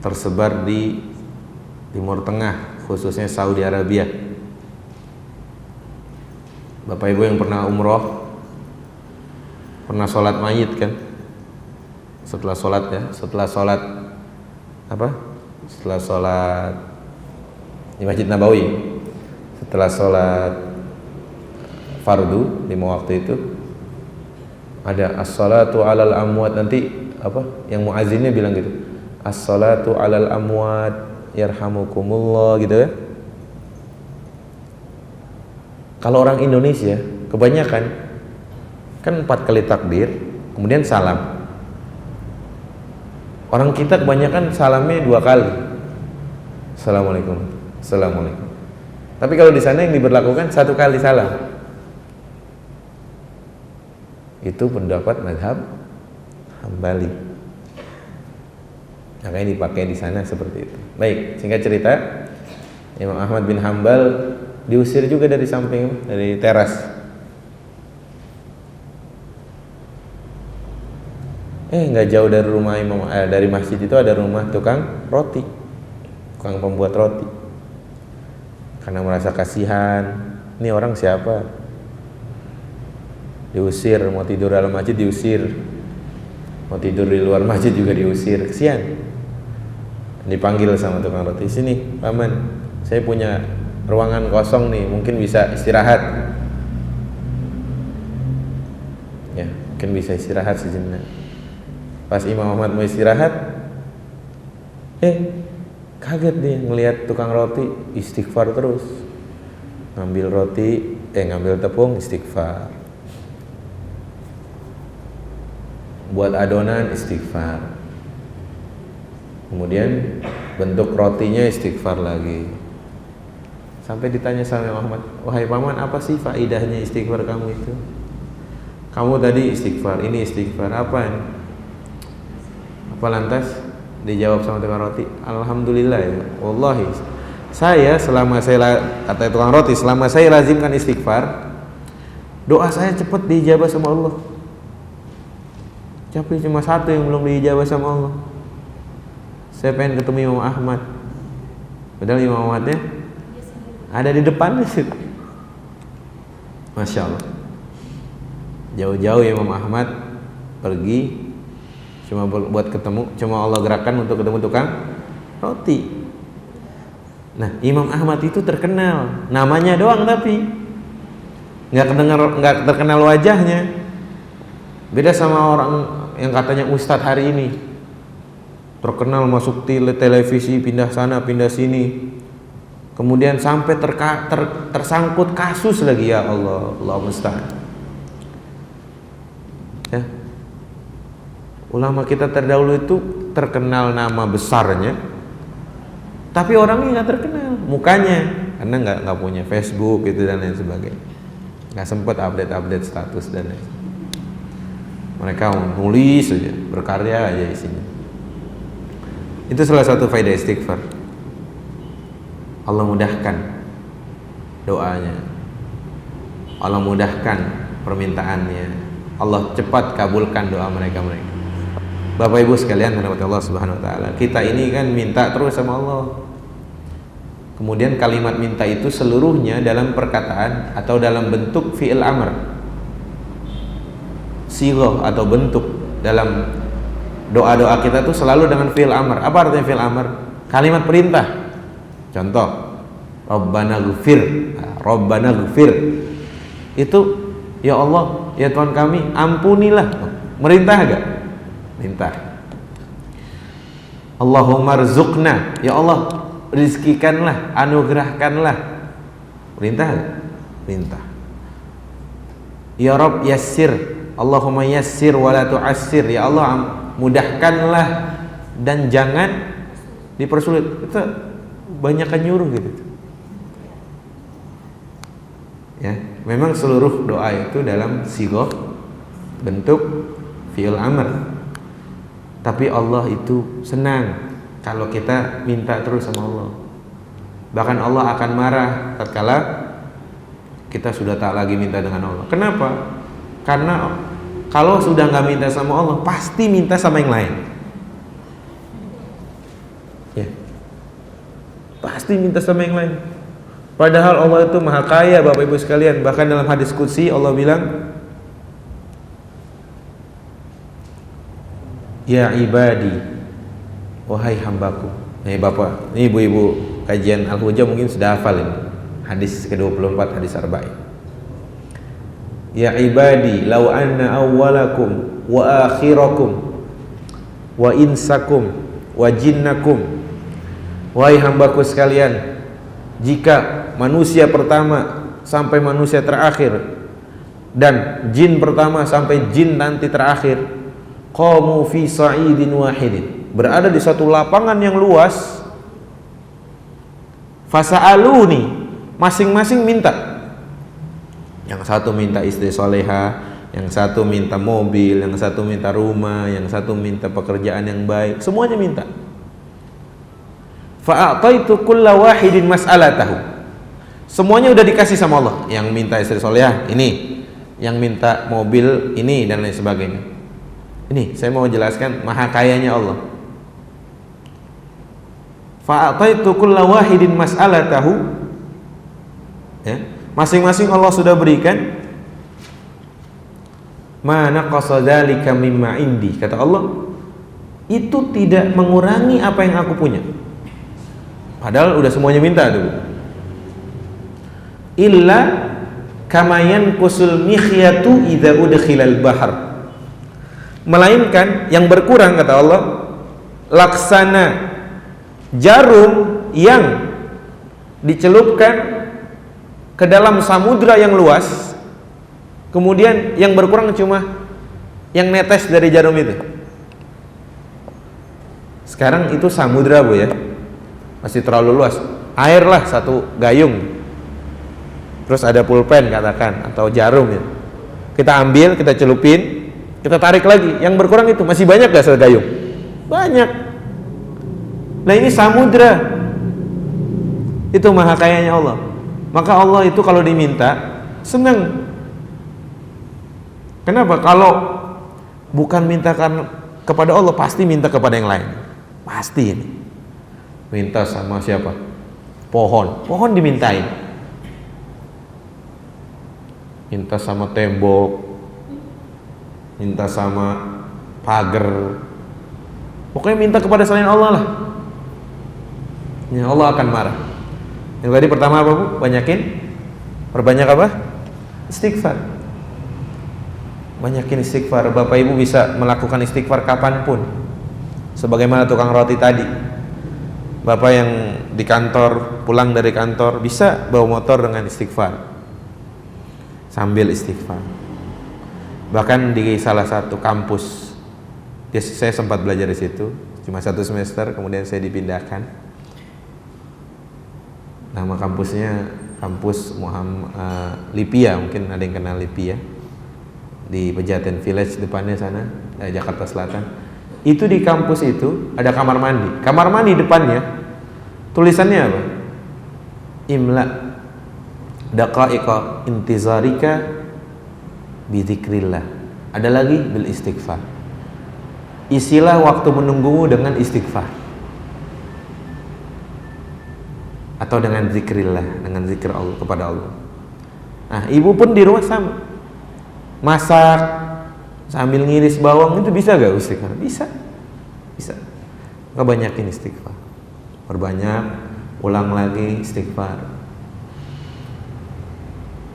tersebar di Timur Tengah, khususnya Saudi Arabia. Bapak Ibu yang pernah umroh, pernah sholat mayit kan? Setelah sholat ya, setelah sholat di Masjid Nabawi, setelah sholat fardu 5 waktu itu ada as-salatu alal amwat, nanti yang muazzinnya bilang gitu, as-salatu alal amwat yarhamukumullah gitu ya. Kalau orang Indonesia kebanyakan kan 4 kali takbir kemudian salam. Orang kita kebanyakan salamnya 2 kali, assalamualaikum, assalamualaikum. Tapi kalau di sana yang diberlakukan 1 kali salam. Itu pendapat mazhab Hambali. Makanya dipakai di sana seperti itu. Baik, singkat cerita, Imam Ahmad bin Hambal diusir juga dari samping, dari teras. Nggak jauh dari rumah dari masjid itu ada rumah tukang roti, tukang pembuat roti. Karena merasa kasihan, ini orang siapa? Diusir, mau tidur dalam masjid diusir, mau tidur di luar masjid juga diusir, kesian. Dipanggil sama tukang roti, sini paman, saya punya ruangan kosong nih, mungkin bisa istirahat. Ya, mungkin bisa istirahat sejenak. Pas Imam Ahmad mau istirahat, kaget dia ngelihat tukang roti istighfar terus. Ngambil roti, ngambil tepung istighfar. Buat adonan istighfar. Kemudian bentuk rotinya istighfar lagi. Sampai ditanya sama Imam Ahmad, wahai paman, apa sih faidahnya istighfar kamu itu? Kamu tadi istighfar, ini istighfar, apa ini? Apa lantas dijawab sama tukang roti, alhamdulillah ya, wallahi saya selama saya kata tukang roti, selama saya lazimkan istighfar, doa saya cepat diijabah sama Allah. Tapi cuma 1 yang belum diijabah sama Allah. Saya pengen ketemu Imam Ahmad, padahal Imam Ahmadnya ada di depan situ. Masya Allah, jauh-jauh Imam Ahmad pergi cuma buat ketemu, cuma Allah gerakan untuk ketemu tukang roti. Nah, Imam Ahmad itu terkenal, namanya doang tapi nggak terkenal wajahnya. Beda sama orang yang katanya ustadz hari ini, terkenal masuk televisi, pindah sana pindah sini, kemudian sampai tersangkut kasus lagi, ya Allah, Allah musta'an. Ya. Ulama kita terdahulu itu terkenal nama besarnya, tapi orangnya nggak terkenal, mukanya, karena nggak punya Facebook gitu dan lain sebagainya, nggak sempat update status dan lain. Mereka nulis saja, berkarya aja isinya. Itu salah satu faedah istighfar. Allah mudahkan doanya, Allah mudahkan permintaannya, Allah cepat kabulkan doa mereka. Bapak Ibu sekalian, rahmat Allah Subhanahu wa taala. Kita ini kan minta terus sama Allah. Kemudian kalimat minta itu seluruhnya dalam perkataan atau dalam bentuk fi'il amr. Sighah atau bentuk dalam doa-doa kita tuh selalu dengan fi'il amr. Apa artinya fi'il amr? Kalimat perintah. Contoh, Rabbana ghfir. Rabbana ghfir. Itu, ya Allah, ya Tuhan kami, ampunilah. Merintah enggak? Minta. Allahumma rzuqna, ya Allah, rizkikanlah, anugerahkanlah. Perintah enggak? Perintah. Ya Rabb yassir, Allahumma yassir wa la tu'assir, ya Allah mudahkanlah dan jangan dipersulit. Itu banyak nyuruh gitu. Ya, memang seluruh doa itu dalam sighah bentuk fi'il amr. Tapi Allah itu senang kalau kita minta terus sama Allah. Bahkan Allah akan marah tatkala kita sudah tak lagi minta dengan Allah. Kenapa? Karena kalau sudah nggak minta sama Allah, pasti minta sama yang lain. Ya, pasti minta sama yang lain. Padahal Allah itu maha kaya, Bapak Ibu sekalian. Bahkan dalam hadis qudsi Allah bilang, ya ibadi, wahai hambaku. Nih Bapak, ini Ibu-ibu kajian Al-Hujah mungkin sudah hafal ini. Hadis ke-24, hadis arba'in. Ya ibadi, law anna awwalakum wa akhirakum wa insakum wa jinnakum. Wahai hambaku sekalian, jika manusia pertama sampai manusia terakhir dan jin pertama sampai jin nanti terakhir, qamu fi sa'idin wahidin, berada di satu lapangan yang luas, fasa'aluni, masing-masing minta. Yang satu minta istri soleha, yang satu minta mobil, yang satu minta rumah, yang satu minta pekerjaan yang baik, semuanya minta. Fa'ataitu kulla wahidin mas'alatahu, semuanya udah dikasih sama Allah. Yang minta istri soleha ini, yang minta mobil ini, dan lain sebagainya. Ini saya mau jelaskan maha kayanya Allah. Fa'ataitu kulla wahidin mas'alatahu, ya, masing-masing Allah sudah berikan. Ma naqasa dzalika mimma indi, kata Allah, itu tidak mengurangi apa yang aku punya. Padahal udah semuanya minta tuh. Illa kama yanqusul mikhyatu idza udkhilal bahr, melainkan yang berkurang, kata Allah, laksana jarum yang dicelupkan ke dalam samudra yang luas, kemudian yang berkurang cuma yang netes dari jarum itu. Sekarang itu samudra, Bu, ya, masih terlalu luas. Air lah satu gayung, terus ada pulpen katakan, atau jarum ya. Kita ambil, kita celupin, kita tarik lagi, yang berkurang itu masih banyak gak satu gayung? Banyak. Nah ini samudra, itu maha kayanya Allah. Maka Allah itu kalau diminta senang. Kenapa? Kalau bukan mintakan kepada Allah, pasti minta kepada yang lain. Pasti ini. Minta sama siapa? Pohon. Pohon dimintain. Minta sama tembok. Minta sama pagar. Pokoknya minta kepada selain Allah lah. Ya, Allah akan marah. Yang tadi pertama apa, Bu? Perbanyak apa? Istighfar. Banyakin istighfar. Bapak Ibu bisa melakukan istighfar kapanpun. Sebagaimana tukang roti tadi. Bapak yang di kantor, pulang dari kantor, bisa bawa motor dengan istighfar, sambil istighfar. Bahkan di salah satu kampus, saya sempat belajar di situ, cuma 1 semester, kemudian saya dipindahkan. Nama kampusnya kampus Lipia, mungkin ada yang kenal Lipia, di Pejaten Village depannya sana, Jakarta Selatan. Itu di kampus itu ada kamar mandi. Kamar mandi depannya tulisannya apa? Imla daqaiqa intizarika bidzikrillah. Ada lagi bil istighfar. Isilah waktu menunggumu dengan istighfar. Atau dengan zikrillah, dengan zikir Allah, kepada Allah. Nah, ibu pun di rumah sama. Masak sambil ngiris bawang, itu bisa gak istighfar? Bisa. Maka banyakin istighfar. Perbanyak, ulang lagi istighfar.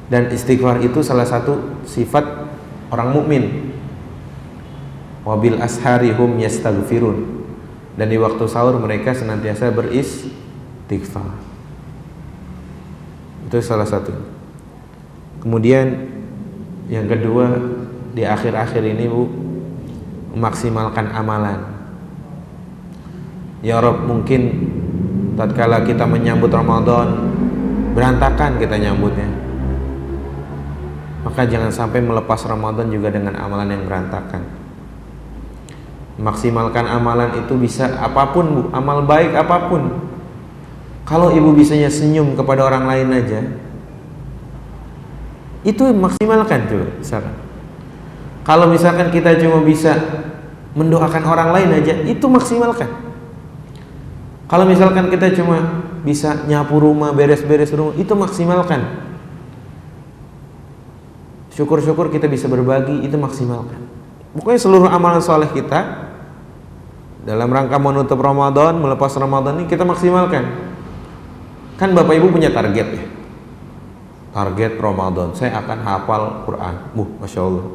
Dan istighfar itu salah satu sifat orang mukmin. Wabil ashari hum yastaghfirun. Dan di waktu sahur mereka senantiasa beristighfar. Itu salah satu. Kemudian yang kedua, di akhir-akhir ini, Bu, memaksimalkan amalan. Ya Rabb, mungkin tatkala kita menyambut Ramadan berantakan kita nyambutnya, maka jangan sampai melepas Ramadan juga dengan amalan yang berantakan. Maksimalkan amalan itu bisa apapun, Bu, amal baik apapun. Kalau ibu bisanya senyum kepada orang lain aja, itu maksimalkan coba. Misalkan kalau misalkan kita cuma bisa mendoakan orang lain aja, itu maksimalkan. Kalau misalkan kita cuma bisa nyapu rumah, beres-beres rumah, itu maksimalkan. Syukur-syukur kita bisa berbagi, itu maksimalkan. Pokoknya seluruh amalan soleh kita dalam rangka menutup Ramadan, melepas Ramadan ini kita maksimalkan. Kan Bapak Ibu punya target ya. Target Ramadan, saya akan hafal Quran. Masya Allah.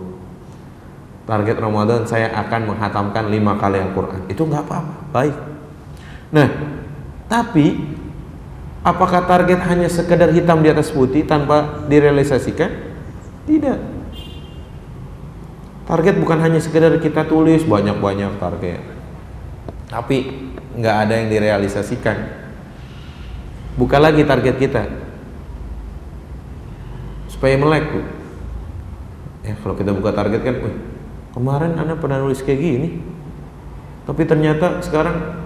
Target Ramadan, saya akan menghatamkan 5 kali Al-Quran. Itu nggak apa-apa, baik. Nah, tapi apakah target hanya sekedar hitam di atas putih tanpa direalisasikan? Tidak. Target bukan hanya sekedar kita tulis banyak-banyak target, tapi nggak ada yang direalisasikan. Buka lagi target kita supaya melek. Kalau kita buka target kan, kemarin Anda pernah nulis kayak gini, tapi ternyata sekarang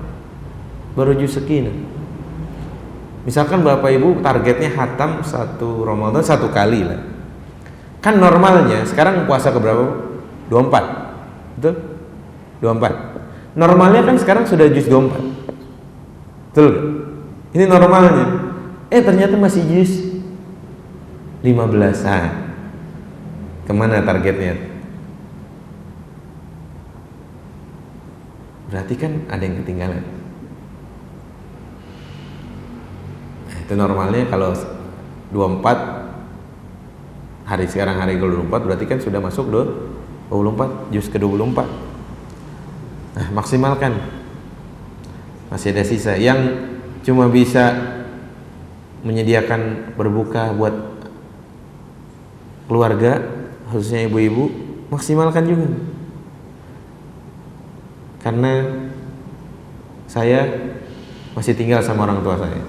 baru juz sekian. Misalkan Bapak Ibu targetnya khatam 1 Ramadan 1 kali lah. Kan normalnya sekarang puasa keberapa? 24. Betul? 24. Normalnya kan sekarang sudah juz 24. Betul? Ini normalnya. Ternyata masih juz 15-an. Kemana targetnya? Berarti kan ada yang ketinggalan. Itu normalnya kalau 24, hari sekarang hari ke-24, berarti kan sudah masuk 24, juz ke-24. Nah, maksimalkan. Masih ada sisa yang cuma bisa menyediakan berbuka buat keluarga, khususnya ibu-ibu, maksimalkan juga. Karena saya masih tinggal sama orang tua saya.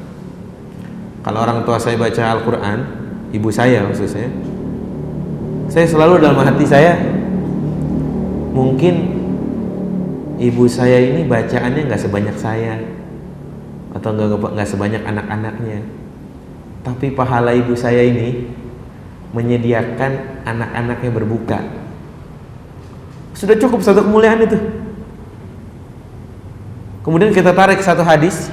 Kalau orang tua saya baca Al-Quran, ibu saya maksudnya, saya selalu dalam hati saya, mungkin ibu saya ini bacaannya nggak sebanyak saya, atau nggak sebanyak anak-anaknya, tapi pahala ibu saya ini menyediakan anak-anaknya berbuka. Sudah cukup satu kemuliaan itu. Kemudian kita tarik satu hadis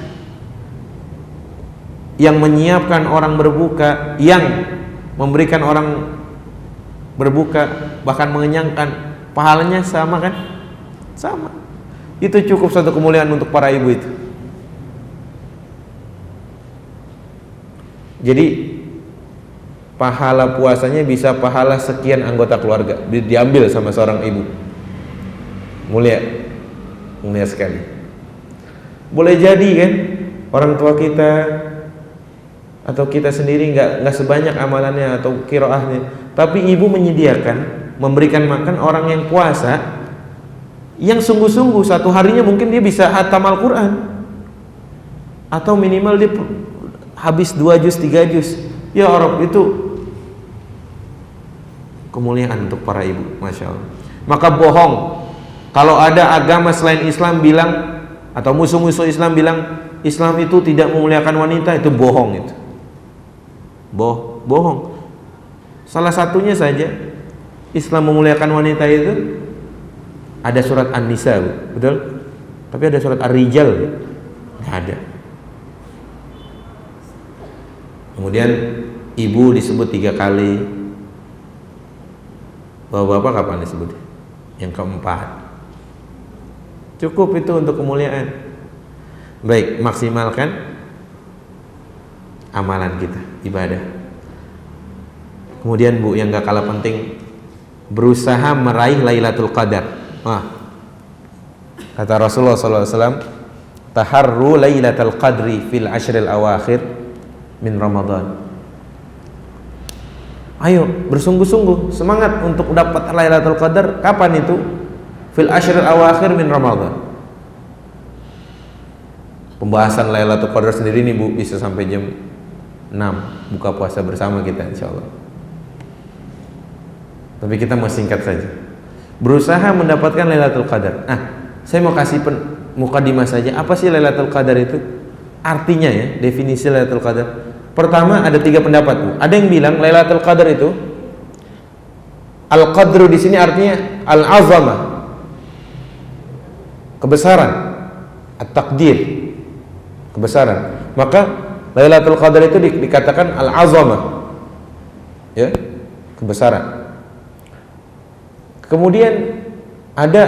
yang menyiapkan orang berbuka, yang memberikan orang berbuka, bahkan mengenyangkan, pahalanya sama kan? Sama. Itu cukup satu kemuliaan untuk para ibu itu. Jadi pahala puasanya bisa pahala sekian anggota keluarga diambil sama seorang ibu. Mulia sekali. Boleh jadi kan orang tua kita atau kita sendiri nggak sebanyak amalannya atau qiraahnya, tapi ibu menyediakan, memberikan makan orang yang puasa, yang sungguh-sungguh satu harinya mungkin dia bisa hatam Al-Quran, atau minimal dia habis 2 juz 3 juz. Ya Rabb, itu kemuliaan untuk para ibu, Masya Allah. Maka bohong kalau ada agama selain Islam bilang, atau musuh-musuh Islam bilang Islam itu tidak memuliakan wanita, itu bohong. Itu bohong. Salah satunya saja Islam memuliakan wanita itu ada surat An-Nisa, betul? Tapi ada surat Ar-Rijal, nggak ada. Kemudian ibu disebut 3 kali. Bapak kapan disebut? Yang keempat. Cukup itu untuk kemuliaan. Baik, maksimalkan amalan kita, ibadah. Kemudian Bu, yang gak kalah penting, berusaha meraih Lailatul Qadar. Kata Rasulullah SAW, taharru Lailatul Qadri fil ashril awakhir min Ramadan. Ayo bersungguh-sungguh, semangat untuk dapat Lailatul Qadar. Kapan itu? Fil ashril awakhir min Ramadan. Pembahasan Lailatul Qadar sendiri nih Bu, bisa sampai jam 6 buka puasa bersama kita insyaallah. Tapi kita mau singkat saja. Berusaha mendapatkan Lailatul Qadar. Saya mau kasih mukadimah saja. Apa sih Lailatul Qadar itu? Artinya ya, definisi Lailatul Qadar. Pertama, ada 3 pendapat Bu. Ada yang bilang Lailatul Qadar itu, Al-Qadru di sini artinya Al-Azamah, kebesaran, At-Taqdir, kebesaran. Maka Lailatul Qadar itu dikatakan al-azamah, ya, kebesaran. Kemudian ada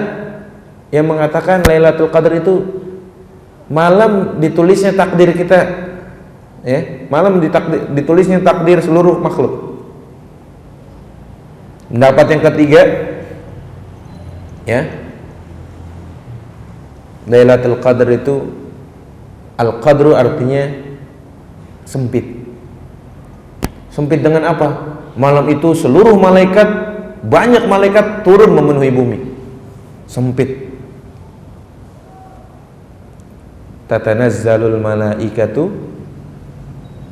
yang mengatakan Lailatul Qadar itu malam ditulisnya takdir kita, ya, malam ditulisnya takdir seluruh makhluk. Pendapat yang ketiga, ya, Lailatul Qadar itu, al-qadru artinya sempit. Sempit dengan apa? Malam itu seluruh malaikat, banyak malaikat turun memenuhi bumi. Sempit. Tatanazzalul malaikatu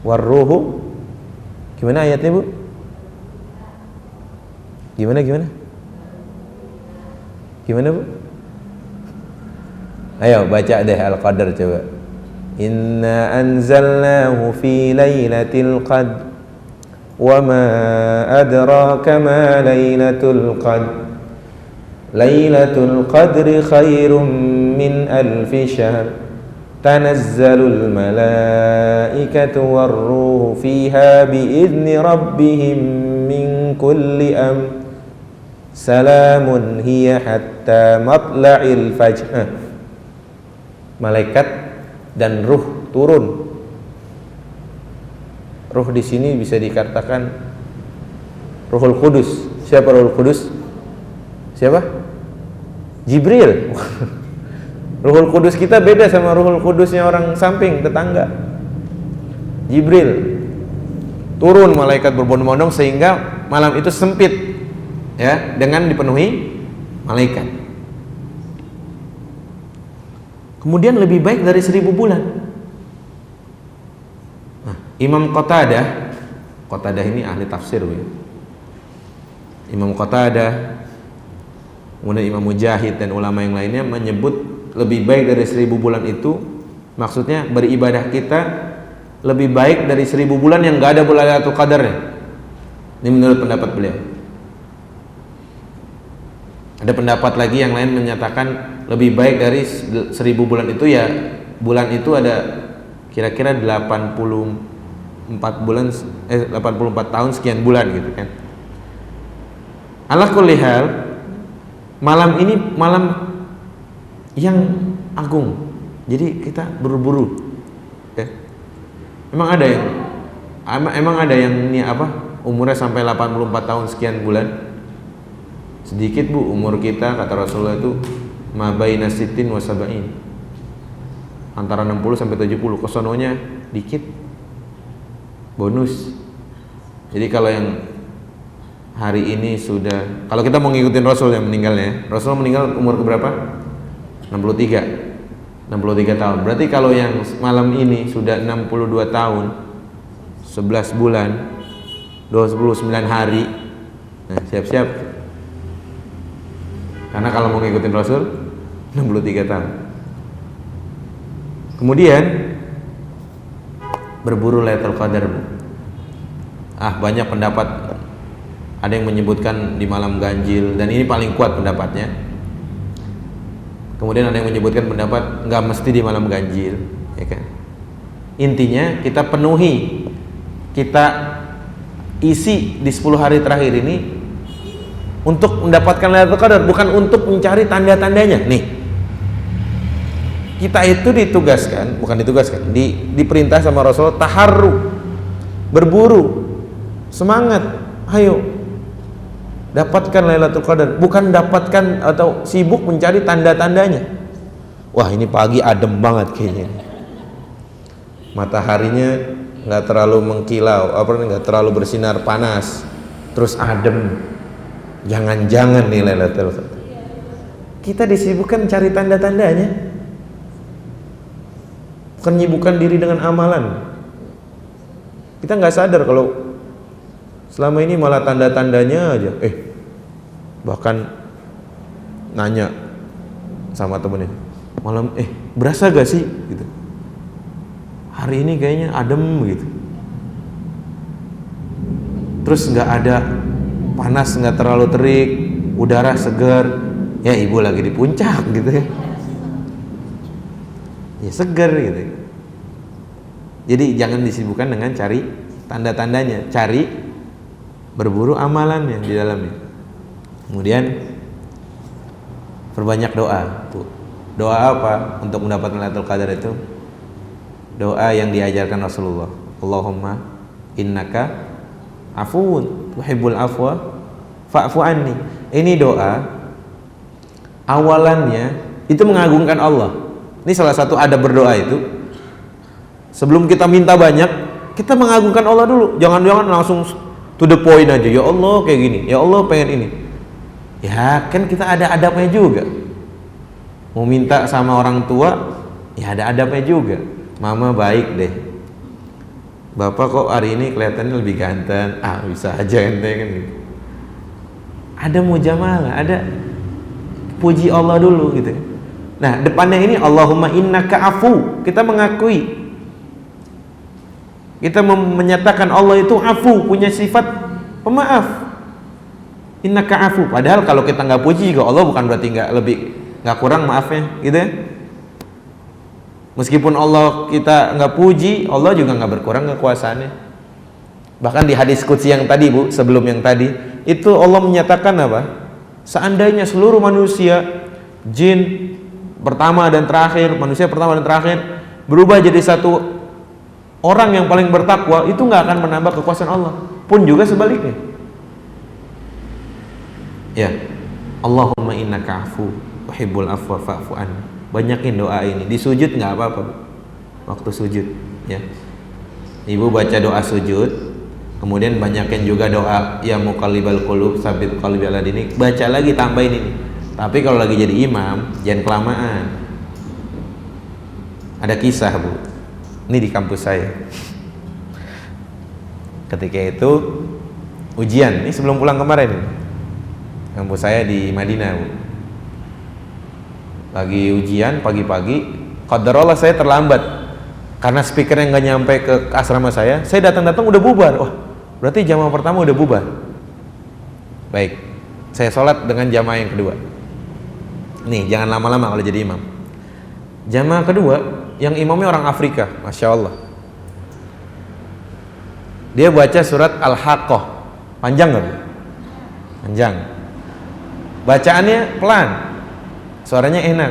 warruhu. Gimana ayatnya, Bu? Gimana? Gimana, Bu? Ayo baca deh Al-Qadar coba. Inna anzalnahu fi lailatul qadr wa ma adraka ma lailatul qadr. Lailatul qadri khairum min alfi syahr. Tanazzalul malaikatu warruhu fiha biizni rabbihim min kulli amr. Salamun hiya hatta matla'il fajr. Malaikat dan ruh turun. Ruh di sini bisa dikatakan Ruhul Qudus. Siapa Ruhul Qudus? Siapa? Jibril. Ruhul Qudus kita beda sama Ruhul Qudusnya orang samping, tetangga. Jibril turun, malaikat berbondong-bondong sehingga malam itu sempit, ya, dengan dipenuhi malaikat. Kemudian lebih baik dari 1000 bulan. Nah, Imam Qatadah ini ahli tafsir, ya. Imam Qatadah, kemudian Imam Mujahid dan ulama yang lainnya menyebut lebih baik dari 1000 bulan itu, maksudnya beribadah kita lebih baik dari 1000 bulan yang gak ada Lailatul Qadarnya. Ini menurut pendapat beliau. Ada pendapat lagi yang lain menyatakan lebih baik dari 1000 bulan itu, ya, bulan itu ada kira-kira 84 tahun sekian bulan gitu kan. Ala kulli hal, malam ini malam yang agung. Jadi kita buru-buru, ya. Emang ada yang ini apa? Umurnya sampai 84 tahun sekian bulan. Sedikit, Bu, umur kita kata Rasulullah itu ma baina sittin wa sab'in, antara 60 sampai 70, kesononya dikit bonus. Jadi kalau yang hari ini sudah, kalau kita mau ngikutin Rasul yang meninggalnya, Rasul meninggal umur berapa? 63 tahun. Berarti kalau yang malam ini sudah 62 tahun 11 bulan 29 hari. Nah, siap-siap, karena kalau mau ngikutin Rasul 63 tahun. Kemudian berburu Lailatul Qadar. Banyak pendapat. Ada yang menyebutkan di malam ganjil, dan ini paling kuat pendapatnya. Kemudian ada yang menyebutkan pendapat nggak mesti di malam ganjil, ya kan? Intinya kita penuhi, kita isi di 10 hari terakhir ini untuk mendapatkan Lailatul Qadar, bukan untuk mencari tanda-tandanya. Nih, kita itu diperintah sama Rasulullah taharru, berburu, semangat, ayo dapatkan Lailatul Qadar, bukan dapatkan atau sibuk mencari tanda-tandanya. Wah, ini pagi adem banget kayaknya, mataharinya nggak terlalu mengkilau, nggak terlalu bersinar panas, terus adem. Jangan-jangan nih Lailatul Qadar. Kita disibukkan cari tanda-tandanya, bukan menyibukkan diri dengan amalan. Kita nggak sadar kalau selama ini malah tanda-tandanya aja. Bahkan nanya sama temennya, malam berasa gak sih gitu, hari ini kayaknya adem gitu, terus nggak ada panas, nggak terlalu terik, udara segar. Ya, ibu lagi di puncak gitu ya, ya segar gitu. Jadi jangan disibukkan dengan cari tanda-tandanya, cari berburu amalannya di dalamnya. Kemudian perbanyak doa. Doa apa untuk mendapatkan Lailatul Qadar itu? Doa yang diajarkan Rasulullah. Allahumma innaka afuwun tuhibbul afwa fa'fu anni. Ini doa awalannya itu mengagungkan Allah. Ini salah satu adab berdoa itu. Sebelum kita minta banyak, kita mengagungkan Allah dulu. Jangan-jangan langsung to the point aja. Ya Allah kayak gini, ya Allah pengen ini. Ya kan kita ada adabnya juga. Mau minta sama orang tua, ya ada adabnya juga. Mama baik deh. Bapak kok hari ini kelihatannya lebih ganteng. Bisa aja ente kan gitu. Ada mujamalah, ada puji Allah dulu gitu. Nah, depannya ini Allahumma innaka afu. Kita mengakui, kita menyatakan Allah itu afu, punya sifat pemaaf. Innaka afu. Padahal kalau kita nggak puji juga Allah, bukan berarti nggak kurang maafnya, gitu ya. Meskipun Allah kita nggak puji, Allah juga nggak berkurang kekuasaannya. Bahkan di hadis qudsi yang tadi Bu, sebelum yang tadi, itu Allah menyatakan apa? Seandainya seluruh manusia, jin pertama dan terakhir, manusia pertama dan terakhir berubah jadi satu orang yang paling bertakwa, itu nggak akan menambah kekuasaan Allah. Pun juga sebaliknya. Ya, Allahumma innaka afu tuhibbul afwa fa'fu anni. Banyakin doa ini. Di sujud nggak apa-apa, waktu sujud, ya. Ibu baca doa sujud, kemudian banyakin juga doa ya muqallibal qulub tsabit qalbi ala dinik. Baca lagi, tambahin ini. Tapi kalau lagi jadi imam, jangan kelamaan. Ada kisah Bu, ini di kampus saya. Ketika itu ujian, ini sebelum pulang kemarin. Kampus saya di Madinah Bu. Lagi ujian pagi-pagi, qadarullah saya terlambat karena speakernya nggak nyampe ke asrama saya. Saya datang-datang udah bubar. Wah, berarti jamaah pertama udah bubar. Baik, saya sholat dengan jamaah yang kedua. Nih, jangan lama-lama kalau jadi imam. Jamaah kedua, yang imamnya orang Afrika, Masya Allah. Dia baca surat Al-Haqqah. Panjang nggak? Panjang. Bacaannya pelan, suaranya enak,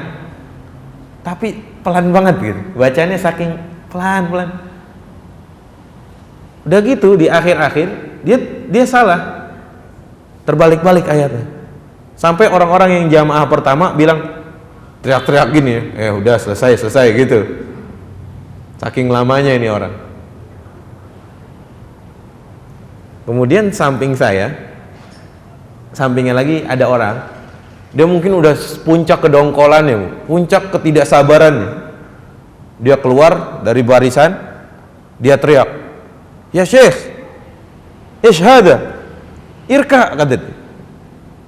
tapi pelan banget gitu. Bacaannya saking pelan-pelan. Udah gitu di akhir-akhir dia salah, terbalik-balik ayatnya. Sampai orang-orang yang jamaah pertama bilang teriak-teriak gini ya, udah selesai gitu. Saking lamanya ini orang. Kemudian sampingnya lagi ada orang, dia mungkin udah puncak kedongkolannya, puncak ketidaksabarannya. Dia keluar dari barisan, dia teriak, ya Syekh, ishhada, irka, kata dia.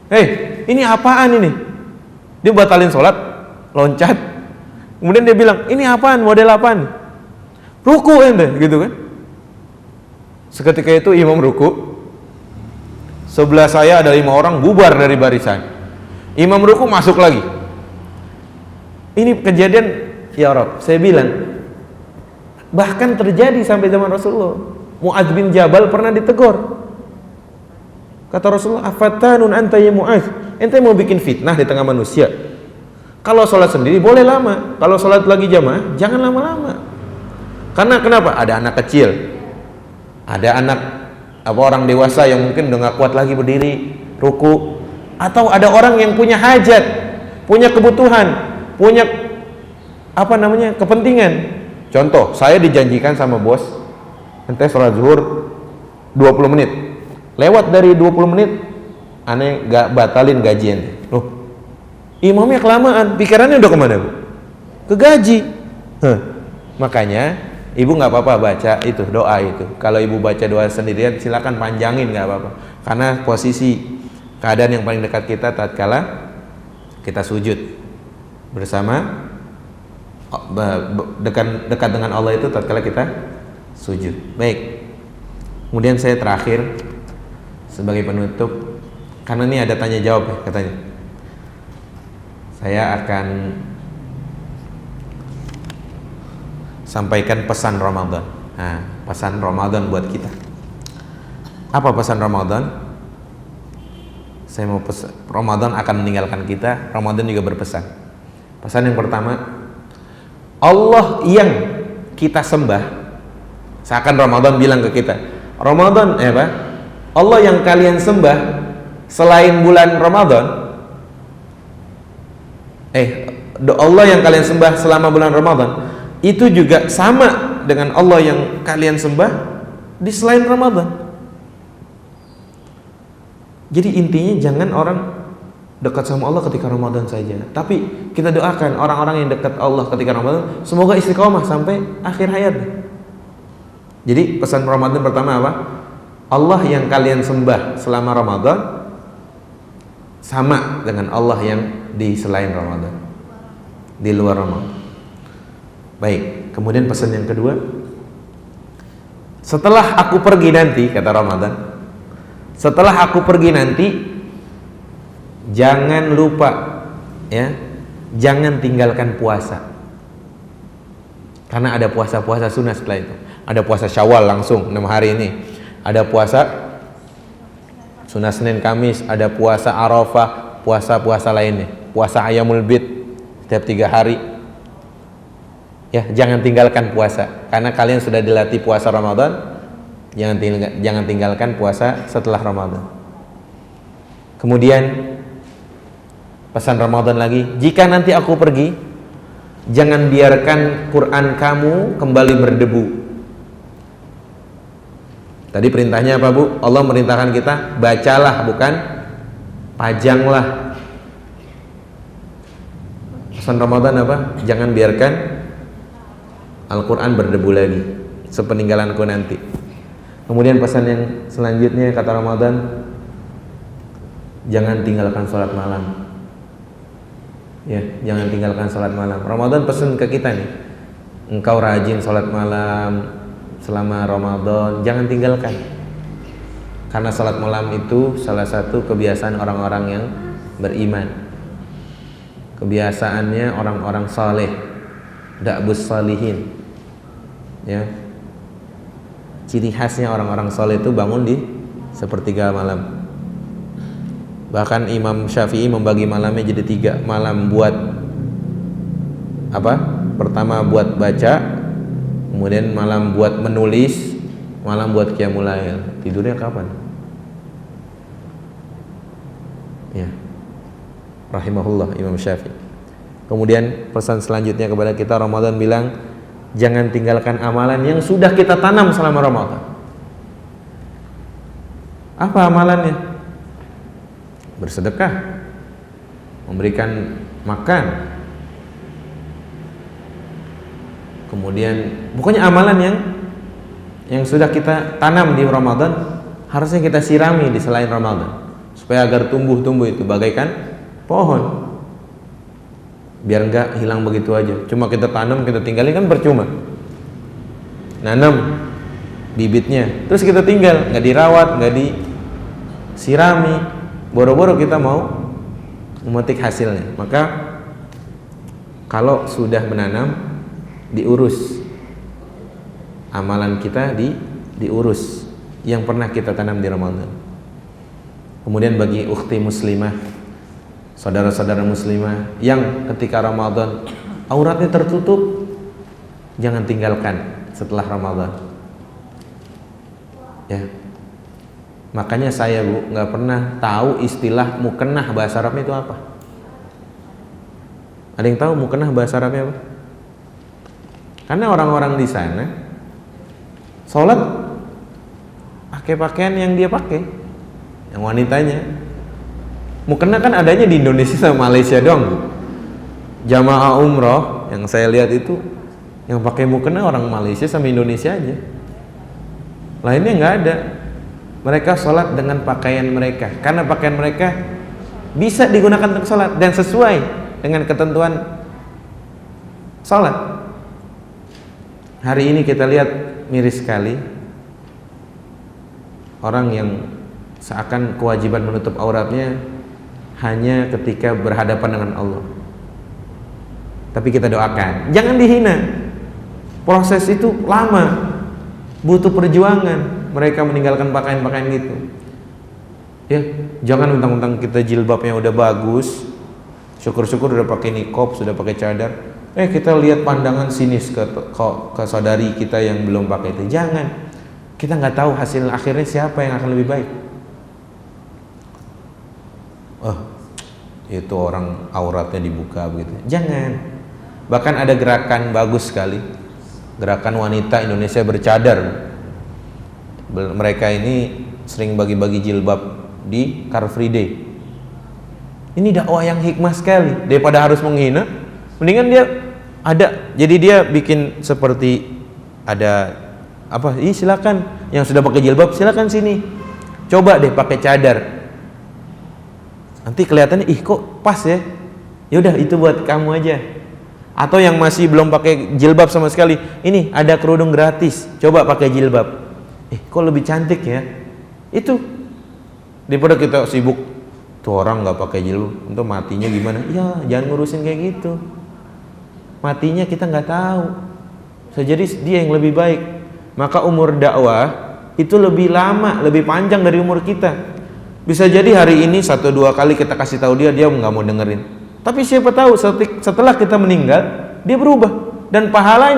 Hei, ini apaan ini? Dia batalin sholat, loncat. Kemudian dia bilang, ini apaan, model apaan? Ruku ente, gitu kan? Seketika itu imam ruku, sebelah saya ada 5 orang bubar dari barisan. Imam ruku masuk lagi. Ini kejadian, ya Rob, saya bilang, bahkan terjadi sampai zaman Rasulullah. Mu'adz bin Jabal pernah ditegur. Kata Rasulullah, afatanun anta ya Mu'adz, ente mau bikin fitnah di tengah manusia. Kalau sholat sendiri boleh lama, kalau sholat lagi jamaah jangan lama-lama. Karena kenapa? Ada anak kecil, ada anak orang dewasa yang mungkin udah gak kuat lagi berdiri ruku, atau ada orang yang punya hajat, punya kebutuhan, punya kepentingan. Contoh, saya dijanjikan sama bos, ente sholat zuhur 20 menit, lewat dari 20 menit aneh gak batalin gajian. Loh, imamnya kelamaan, pikirannya udah kemana Bu? Ke gaji. Makanya ibu nggak apa-apa baca itu doa itu. Kalau ibu baca doa sendirian silakan panjangin, nggak apa-apa. Karena posisi keadaan yang paling dekat kita tatkala kita sujud bersama, dekat dengan Allah itu tatkala kita sujud. Baik. Kemudian saya terakhir sebagai penutup, karena ini ada tanya jawab ya katanya. Saya akan sampaikan pesan Ramadan. Nah, pesan Ramadan buat kita. Apa pesan Ramadan? Saya mau pesan, Ramadan akan meninggalkan kita. Ramadan juga berpesan. Pesan yang pertama, Allah yang kita sembah, seakan Ramadan bilang ke kita, Ramadan Allah yang kalian sembah selain bulan Ramadan, Allah yang kalian sembah selama bulan Ramadan itu juga sama dengan Allah yang kalian sembah di selain Ramadan. Jadi intinya jangan orang dekat sama Allah ketika Ramadan saja, tapi kita doakan orang-orang yang dekat Allah ketika Ramadan semoga istiqomah sampai akhir hayat. Jadi pesan Ramadan pertama apa? Allah yang kalian sembah selama Ramadan sama dengan Allah yang di selain Ramadan, di luar Ramadan. Baik, kemudian pesan yang kedua, setelah aku pergi nanti, kata Ramadan, setelah aku pergi nanti, jangan lupa ya, jangan tinggalkan puasa. Karena ada puasa-puasa sunnah setelah itu. Ada puasa Syawal langsung 6 hari ini. Ada puasa sunnah Senin Kamis, ada puasa Arafah, puasa-puasa lainnya. Puasa Ayyamul Bid setiap 3 hari. Ya, jangan tinggalkan puasa. Karena kalian sudah dilatih puasa Ramadan, jangan tinggalkan puasa setelah Ramadan. Kemudian pesan Ramadan lagi, jika nanti aku pergi, jangan biarkan Quran kamu kembali berdebu. Tadi perintahnya apa, Bu? Allah merintahkan kita bacalah, bukan pajanglah. Pesan Ramadan apa? Jangan biarkan Al-Quran berdebu lagi sepeninggalanku nanti. Kemudian pesan yang selanjutnya kata Ramadan, jangan tinggalkan sholat malam. Ya, jangan tinggalkan sholat malam. Ramadan pesan ke kita nih, engkau rajin sholat malam selama Ramadan, jangan tinggalkan. Karena sholat malam itu salah satu kebiasaan orang-orang yang beriman. Kebiasaannya orang-orang saleh, da'bus salihin. Ya, ciri khasnya orang-orang saleh itu bangun di sepertiga malam. Bahkan Imam Syafi'i membagi malamnya jadi 3 malam buat apa? Pertama buat baca, kemudian malam buat menulis, malam buat qiyamul lail. Tidurnya kapan? Ya, rahimahullah Imam Syafi'i. Kemudian pesan selanjutnya kepada kita, Ramadan bilang jangan tinggalkan amalan yang sudah kita tanam selama Ramadan. Apa amalannya? Bersedekah, memberikan makan. Kemudian pokoknya amalan yang sudah kita tanam di Ramadan harusnya kita sirami di selain Ramadan supaya agar tumbuh itu bagaikan pohon. Biar enggak hilang begitu aja. Cuma kita tanam, kita tinggalin kan percuma. Nanam bibitnya, terus kita tinggal, nggak dirawat, nggak disirami, boro-boro kita mau memetik hasilnya. Maka kalau sudah menanam, diurus amalan kita, diurus yang pernah kita tanam di Ramadan. Kemudian bagi ukhti muslimah, saudara-saudara muslimah yang ketika Ramadan auratnya tertutup, jangan tinggalkan setelah Ramadan. Ya, makanya saya, Bu, nggak pernah tahu istilah mukennah bahasa Arabnya itu apa. Ada yang tahu mukennah bahasa Arabnya apa? Karena orang-orang di sana sholat pakai pakaian yang dia pakai, yang wanitanya. Mukena kan adanya di Indonesia sama Malaysia doang. Jamaah umroh yang saya lihat itu yang pakai mukena orang Malaysia sama Indonesia aja. Lainnya nggak ada. Mereka sholat dengan pakaian mereka, karena pakaian mereka bisa digunakan untuk sholat dan sesuai dengan ketentuan sholat. Hari ini kita lihat miris sekali orang yang seakan kewajiban menutup auratnya hanya ketika berhadapan dengan Allah. Tapi kita doakan, jangan dihina. Proses itu lama. butuh perjuangan mereka meninggalkan pakaian-pakaian gitu. Ya, jangan mentang-mentang kita jilbabnya udah bagus, syukur-syukur udah pakai niqab, sudah pakai cadar, kita lihat pandangan sinis ke saudari kita yang belum pakai itu. Jangan. Kita nggak tahu hasil akhirnya siapa yang akan lebih baik. Itu orang auratnya dibuka begitu. Jangan. Bahkan ada gerakan bagus sekali, gerakan wanita Indonesia bercadar. Mereka ini sering bagi-bagi jilbab di Car Free Day. Ini dakwah yang hikmah sekali. Daripada harus menghina, mendingan dia ada. Jadi dia bikin seperti ada apa? Silakan yang sudah pakai jilbab silakan sini. Coba deh pakai cadar. Nanti kelihatannya kok pas ya. Ya udah itu buat kamu aja. Atau yang masih belum pakai jilbab sama sekali, ini ada kerudung gratis. Coba pakai jilbab. Kok lebih cantik ya? Itu daripada kita sibuk tuh orang nggak pakai jilbab, untuk matinya gimana? Ya jangan ngurusin kayak gitu. Matinya kita nggak tahu. Jadi dia yang lebih baik. Maka umur dakwah itu lebih lama, lebih panjang dari umur kita. Bisa jadi hari ini 1-2 kali kita kasih tahu dia nggak mau dengerin. Tapi siapa tahu setelah kita meninggal dia berubah dan pahala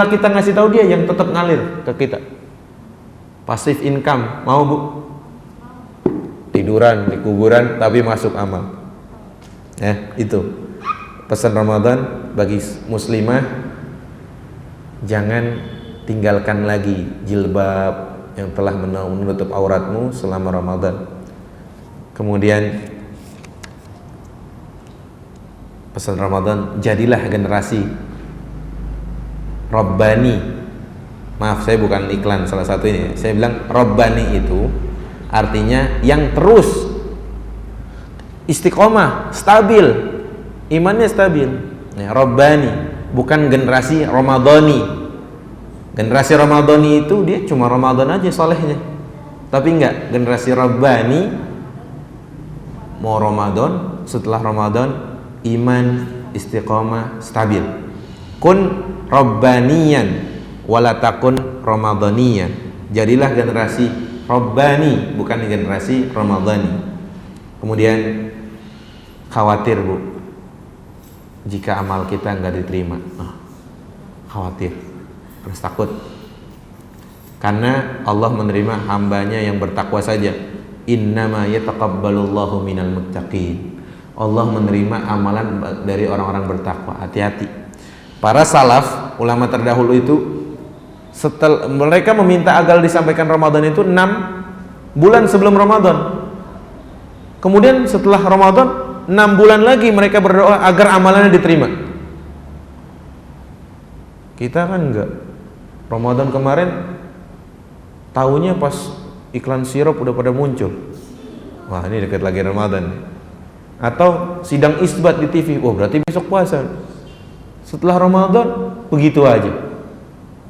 kita ngasih tahu dia yang tetap ngalir ke kita. Passive income, mau Bu? Tiduran di kuburan tapi masuk amal. Itu pesan Ramadan bagi muslimah, jangan tinggalkan lagi jilbab yang telah menutup auratmu selama Ramadan. Kemudian pesan Ramadan, jadilah generasi Rabbani. Maaf, saya bukan iklan salah satu ini. Saya bilang Rabbani itu artinya yang terus istiqomah, stabil, imannya stabil. Rabbani, bukan generasi Ramadhani. Generasi Ramadhani itu dia cuma Ramadan aja solehnya. Tapi enggak, generasi Rabbani mau Ramadan, setelah Ramadan iman, istiqomah, stabil. Kun Rabbaniyan wala takun Ramadhaniyan. Jadilah generasi Rabbani, bukan generasi Ramadhani. Kemudian khawatir Bu, jika amal kita enggak diterima. Khawatir, terus takut. Karena Allah menerima hambanya yang bertakwa saja. Innama yataqabbalullahu minal muttaqin. Allah menerima amalan dari orang-orang bertakwa. Hati-hati. Para salaf, ulama terdahulu itu, setelah mereka meminta agar disampaikan Ramadan itu 6 bulan sebelum Ramadan. Kemudian setelah Ramadan 6 bulan lagi mereka berdoa agar amalannya diterima. Kita kan enggak. Ramadan kemarin tahunya pas iklan sirup udah pada muncul. Wah, ini dekat lagi Ramadan. Atau sidang isbat di TV, berarti besok puasa. Setelah Ramadan begitu aja.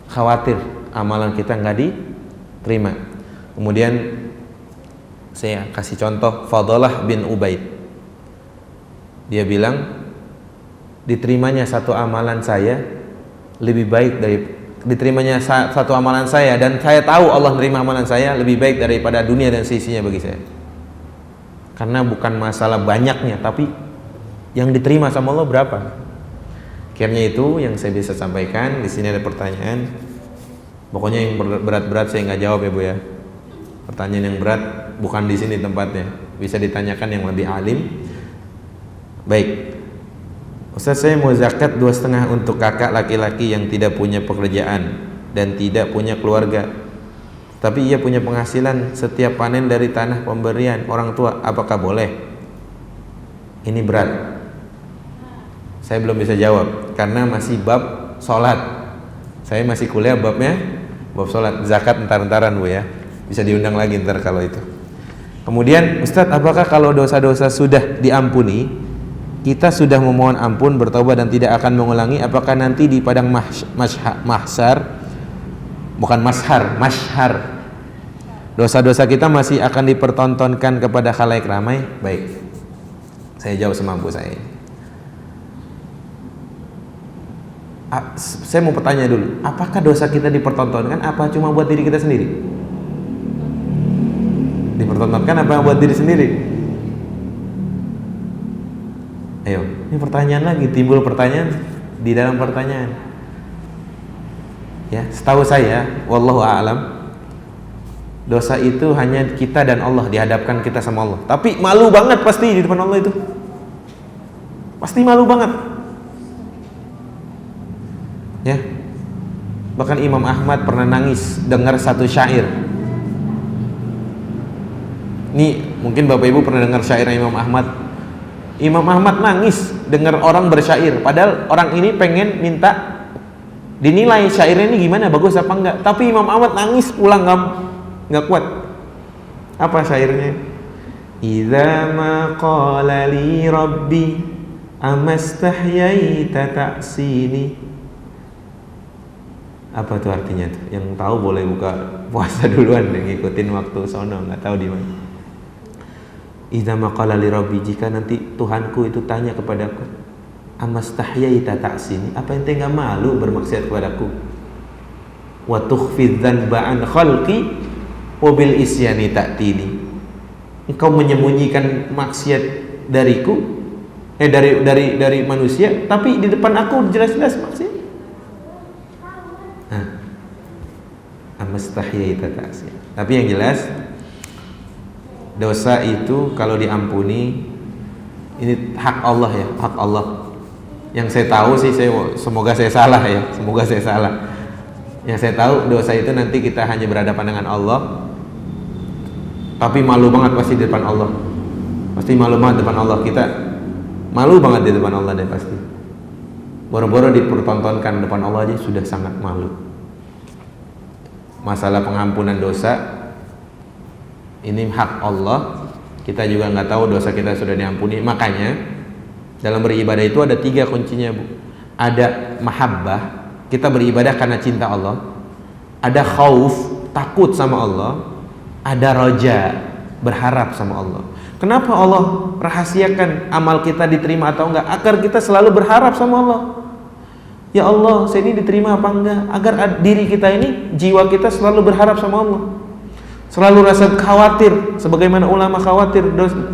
Khawatir amalan kita nggak diterima. Kemudian saya kasih contoh Fadalah bin Ubaid. Dia bilang diterimanya satu amalan saya lebih baik dari diterimanya satu amalan saya, dan saya tahu Allah menerima amalan saya lebih baik daripada dunia dan seisinya bagi saya. Karena bukan masalah banyaknya, tapi yang diterima sama Allah berapa. Akhirnya itu yang saya bisa sampaikan. Di sini ada pertanyaan. Pokoknya yang berat-berat saya nggak jawab ya Bu ya. Pertanyaan yang berat bukan di sini tempatnya. Bisa ditanyakan yang lebih alim. Baik. Ustaz, saya mau zakat 2,5 untuk kakak laki-laki yang tidak punya pekerjaan dan tidak punya keluarga, tapi ia punya penghasilan setiap panen dari tanah pemberian orang tua. Apakah boleh? Ini berat. Saya belum bisa jawab karena masih bab sholat. Saya masih kuliah babnya bab sholat. Zakat entar-entaran Bu ya. Bisa diundang lagi ntar kalau itu. Kemudian Ustaz, apakah kalau dosa-dosa sudah diampuni, kita sudah memohon ampun, bertaubat dan tidak akan mengulangi, apakah nanti di padang mahsyar, bukan mashar, dosa-dosa kita masih akan dipertontonkan kepada khalayak ramai? Baik, saya jawab semampu saya. Saya mau bertanya dulu, apakah dosa kita dipertontonkan apa cuma buat diri kita sendiri? Dipertontonkan apa buat diri sendiri? Ayo, ini pertanyaan lagi, timbul pertanyaan di dalam pertanyaan. Ya, setahu saya, wallahu a'lam, dosa itu hanya kita dan Allah, dihadapkan kita sama Allah. Tapi malu banget pasti di depan Allah itu. Pasti malu banget. Ya. Bahkan Imam Ahmad pernah nangis dengar satu syair. Nih, mungkin Bapak Ibu pernah dengar syair Imam Ahmad. Imam Ahmad nangis dengar orang bersyair, padahal orang ini pengen minta dinilai syairnya ini gimana, bagus apa enggak. Tapi Imam Ahmad nangis pulang, enggak kuat. Apa syairnya? Idza ma qala li rabbi amastahyaita ta'sini. Apa tuh artinya tuh? Yang tahu boleh buka puasa duluan dan ngikutin waktu sono, enggak tahu di mana. Idza ma qala li rabbi, jika nanti Tuhanku itu tanya kepadaku, amastahyaita ta'sini, apa ente enggak malu bermaksiat kepadaku? Wa tukhfi dzanba an khalqi wa bil isyani ta'tini. Engkau menyembunyikan maksiat dariku, dari manusia, tapi di depan aku jelas-jelas maksiat. Amastahyaita ta'sini. Tapi yang jelas dosa itu kalau diampuni ini hak Allah ya, hak Allah. Yang saya tahu sih, semoga saya salah ya, semoga saya salah. Yang saya tahu dosa itu nanti kita hanya berhadapan dengan Allah, tapi malu banget pasti di depan Allah. Pasti malu banget di depan Allah, kita malu banget di depan Allah deh pasti. Boro-boro dipertontonkan depan Allah aja sudah sangat malu. Masalah pengampunan dosa ini hak Allah, kita juga nggak tahu dosa kita sudah diampuni. Makanya dalam beribadah itu ada 3 kuncinya, Bu. Ada mahabbah, kita beribadah karena cinta Allah. Ada khauf, takut sama Allah. Ada roja, berharap sama Allah. Kenapa Allah rahasiakan amal kita diterima atau enggak? Agar kita selalu berharap sama Allah. Ya Allah, saya ini diterima apa enggak? Agar diri kita ini, jiwa kita selalu berharap sama Allah. Selalu rasa khawatir, sebagaimana ulama khawatir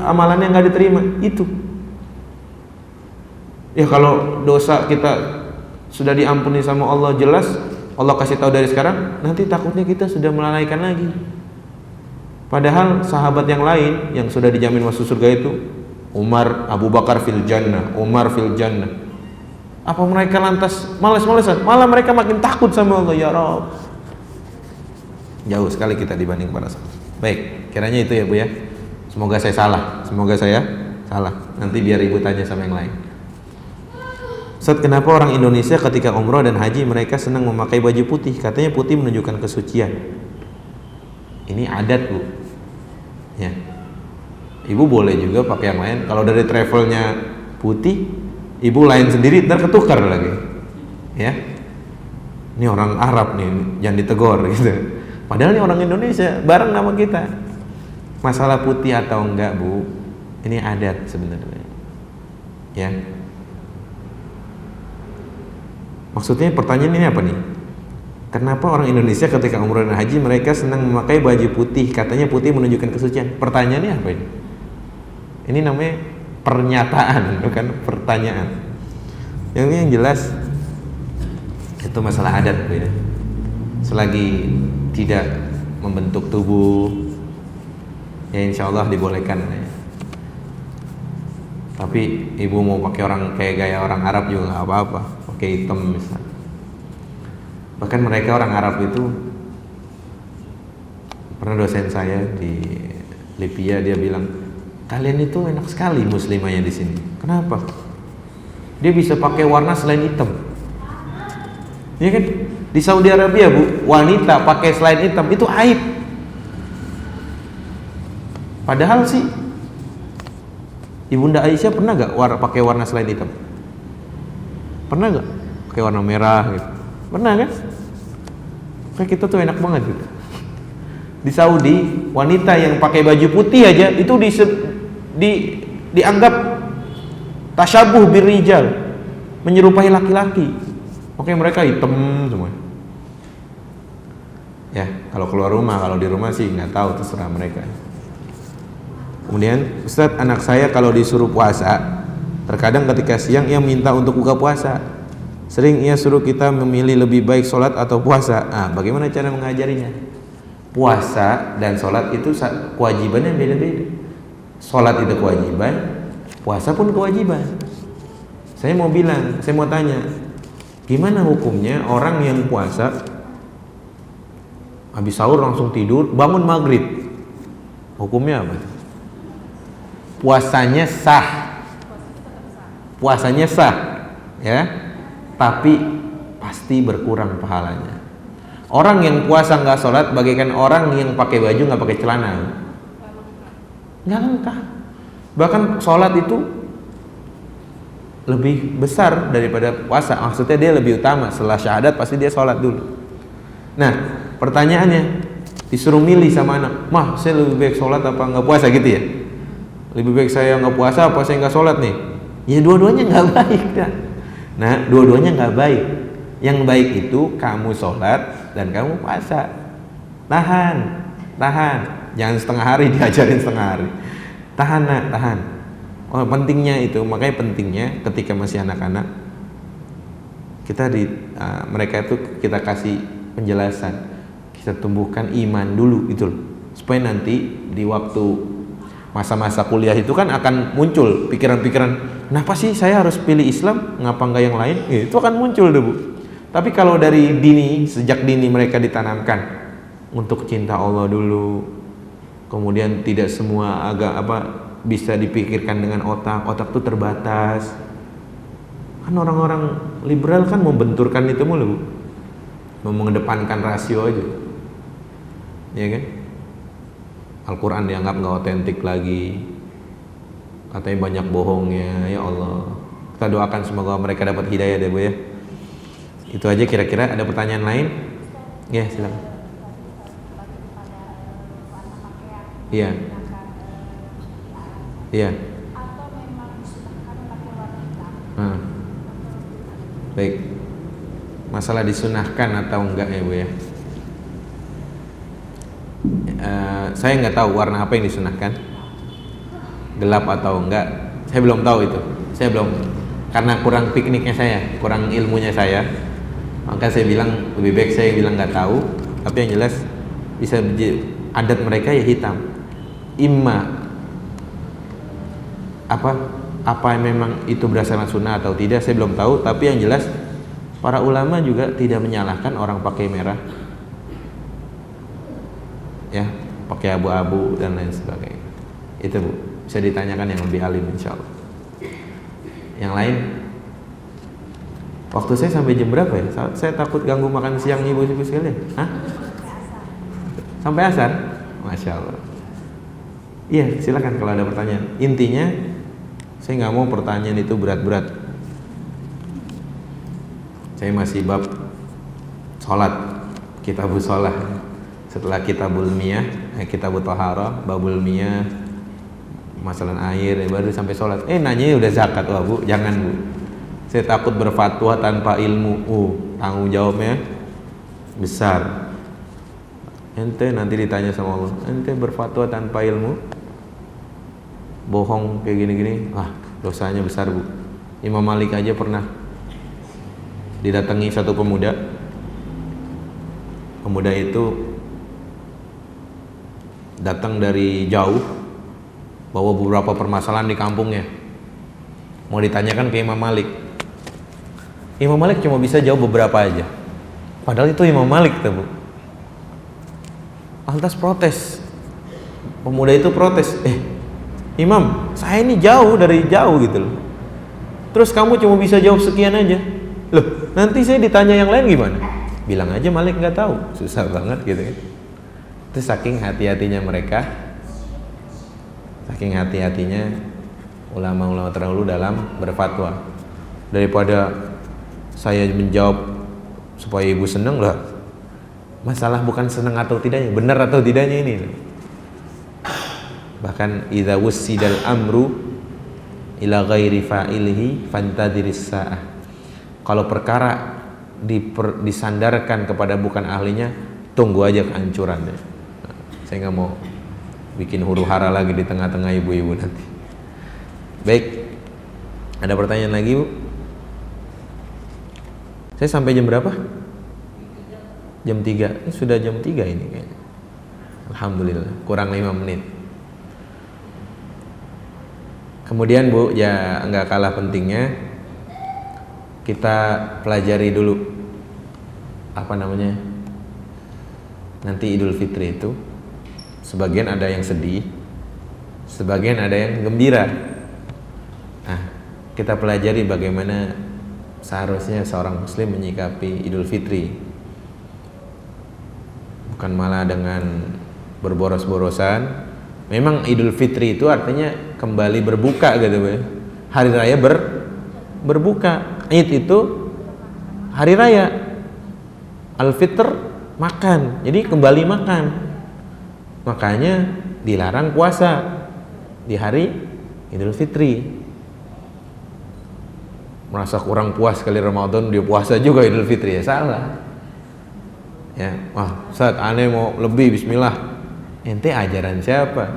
amalannya enggak diterima. Itu. Ya kalau dosa kita sudah diampuni sama Allah, jelas Allah kasih tahu dari sekarang, nanti takutnya kita sudah melalaikan lagi. Padahal sahabat yang lain yang sudah dijamin masuk surga itu, Umar, Abu Bakar fil jannah, Umar fil jannah. Apa mereka lantas malas-malasan? Malah mereka makin takut sama Allah, ya Rabb. Jauh sekali kita dibanding para sahabat. Baik, kiranya itu ya Bu ya. Semoga saya salah, semoga saya salah. Nanti biar Ibu tanya sama yang lain. Ustaz, kenapa orang Indonesia ketika umroh dan haji mereka senang memakai baju putih? Katanya putih menunjukkan kesucian. Ini adat, Bu. Ya. Ibu boleh juga pakai yang lain. Kalau dari travelnya putih, Ibu lain sendiri, ntar ketukar lagi. Ya. Ini orang Arab nih, jangan ditegur gitu. Padahal ini orang Indonesia, bareng nama kita. Masalah putih atau enggak, Bu, ini adat sebenarnya. Ya. Maksudnya pertanyaan ini apa nih? Kenapa orang Indonesia ketika umrah dan haji mereka senang memakai baju putih? Katanya putih menunjukkan kesucian. Pertanyaannya apa ini? Ini namanya pernyataan, bukan pertanyaan. Yang jelas itu masalah adat, Bu ya. Selagi tidak membentuk tubuh, ya insya Allah dibolehkan ya. Tapi Ibu mau pakai kayak gaya orang Arab juga nggak apa-apa, pakai hitam misalnya. Bahkan mereka orang Arab itu, pernah dosen saya di Libya, dia bilang, kalian itu enak sekali muslimahnya di sini. Kenapa? Dia bisa pakai warna selain hitam. Ya kan? Di Saudi Arabia, Bu, wanita pakai selain hitam itu aib. Padahal sih Ibunda Aisyah pernah gak pakai warna selain hitam? Pernah gak? Pakai warna merah gitu. Pernah kan? Kayak kita tuh enak banget gitu. Di Saudi, wanita yang pakai baju putih aja itu dianggap tasyabuh birrijal, menyerupai laki-laki. Makanya mereka hitam semua. Ya, kalau keluar rumah, kalau di rumah sih nggak tahu, terserah mereka. Kemudian, Ustadz, anak saya kalau disuruh puasa, terkadang ketika siang ia minta untuk buka puasa. Sering ia suruh kita memilih lebih baik sholat atau puasa. Bagaimana cara mengajarinya? Puasa dan sholat itu kewajibannya beda-beda. Sholat itu kewajiban, puasa pun kewajiban. Saya mau tanya, gimana hukumnya orang yang puasa, habis sahur langsung tidur, bangun maghrib? Hukumnya apa? Puasanya sah, ya, tapi pasti berkurang pahalanya. Orang yang puasa nggak sholat bagaikan orang yang pakai baju nggak pakai celana, nggak lengkap. Bahkan sholat itu lebih besar daripada puasa. Maksudnya dia lebih utama. Setelah syahadat pasti dia sholat dulu. Nah, pertanyaannya, disuruh milih sama anak, mah saya lebih baik sholat apa nggak puasa gitu ya? Lebih baik saya nggak puasa apa saya nggak sholat nih? Ya dua-duanya nggak baik kan? Nah, dua-duanya nggak baik. Yang baik itu kamu sholat dan kamu puasa. Tahan. Jangan setengah hari diajarin setengah hari. Tahan. Oh, pentingnya itu, makanya pentingnya ketika masih anak-anak kita mereka itu kita kasih penjelasan, kita tumbuhkan iman dulu itu loh, supaya nanti di waktu masa-masa kuliah itu kan akan muncul pikiran-pikiran, kenapa sih saya harus pilih Islam, ngapa enggak yang lain? Itu akan muncul deh Bu. Tapi kalau dari dini, sejak dini mereka ditanamkan untuk cinta Allah dulu, kemudian tidak semua bisa dipikirkan dengan otak tuh terbatas. Kan orang-orang liberal kan membenturkan itu mulu, Bu. Mengedepankan rasio aja, ya kan? Al-Quran dianggap nggak otentik lagi, katanya banyak bohongnya. Ya Allah, kita doakan semoga mereka dapat hidayah deh Bu ya. Itu aja kira-kira. Ada pertanyaan lain? Ya silakan. Iya. Baik. Masalah disunahkan atau enggak ya Bu ya. Saya nggak tahu warna apa yang disunahkan, gelap atau enggak. Saya belum tahu itu. Saya belum, karena kurang pikniknya saya, kurang ilmunya saya. Maka saya bilang lebih baik saya bilang nggak tahu. Tapi yang jelas bisa adat mereka ya hitam. Apa memang itu berdasarkan sunnah atau tidak saya belum tahu. Tapi yang jelas para ulama juga tidak menyalahkan orang pakai merah, ya, pakai abu-abu dan lain sebagainya. Itu Bu, bisa ditanyakan yang lebih alim insyaallah. Yang lain? Waktu saya sampai jam berapa ya? Saya takut ganggu makan siang ibu-ibu sekalian. Sampai asar? Masya Allah. Iya, silakan kalau ada pertanyaan. Intinya saya nggak mau pertanyaan itu berat-berat. Saya masih bab sholat, kitabul sholat. Setelah kitabul miyah, kitabul taharah, babul miyah, masalah air, baru sampai sholat. Nanya udah zakat. Wah Bu, jangan Bu. Saya takut berfatwa tanpa ilmu. Tanggung jawabnya besar. Ente nanti ditanya sama Allah, ente berfatwa tanpa ilmu, bohong kayak gini-gini, dosanya besar Bu. Imam Malik aja pernah didatangi satu pemuda. Pemuda itu datang dari jauh, bawa beberapa permasalahan di kampungnya, mau ditanyakan ke Imam Malik. Imam Malik cuma bisa jawab beberapa aja, padahal itu Imam Malik tuh Bu. Lantas protes, pemuda itu protes, Imam, saya ini dari jauh gitu loh, terus kamu cuma bisa jawab sekian aja. Loh, nanti saya ditanya yang lain gimana? Bilang aja Malik nggak tahu. Susah banget gitu kan. Itu saking hati-hatinya mereka, saking hati-hatinya ulama-ulama terdahulu dalam berfatwa. Daripada saya menjawab supaya ibu seneng lah, masalah bukan senang atau tidaknya, benar atau tidaknya ini. Bahkan idza wussidal amru ila ghairi fa'ilihi fantadiris sa'ah. Kalau perkara disandarkan kepada bukan ahlinya, tunggu aja kehancurannya. Nah, saya nggak mau bikin huru hara lagi di tengah-tengah ibu-ibu nanti. Baik, ada pertanyaan lagi, Bu? Saya sampai jam berapa? Jam 3. Ini sudah jam 3 ini kayaknya. Alhamdulillah, kurang 5 menit. Kemudian Bu, ya nggak kalah pentingnya, kita pelajari dulu apa namanya, nanti Idul Fitri itu sebagian ada yang sedih, sebagian ada yang gembira. Nah, kita pelajari bagaimana seharusnya seorang muslim menyikapi Idul Fitri, bukan malah dengan berboros-borosan. Memang Idul Fitri itu artinya kembali berbuka gitu, Bu. Hari raya berbuka. Id itu hari raya. Al-Fitr makan. Jadi kembali makan. Makanya dilarang puasa di hari Idul Fitri. Merasa kurang puas kali Ramadan dia puasa juga Idul Fitri, ya salah. Ya, wah, Ustaz aneh mau lebih, bismillah. Ente ajaran siapa?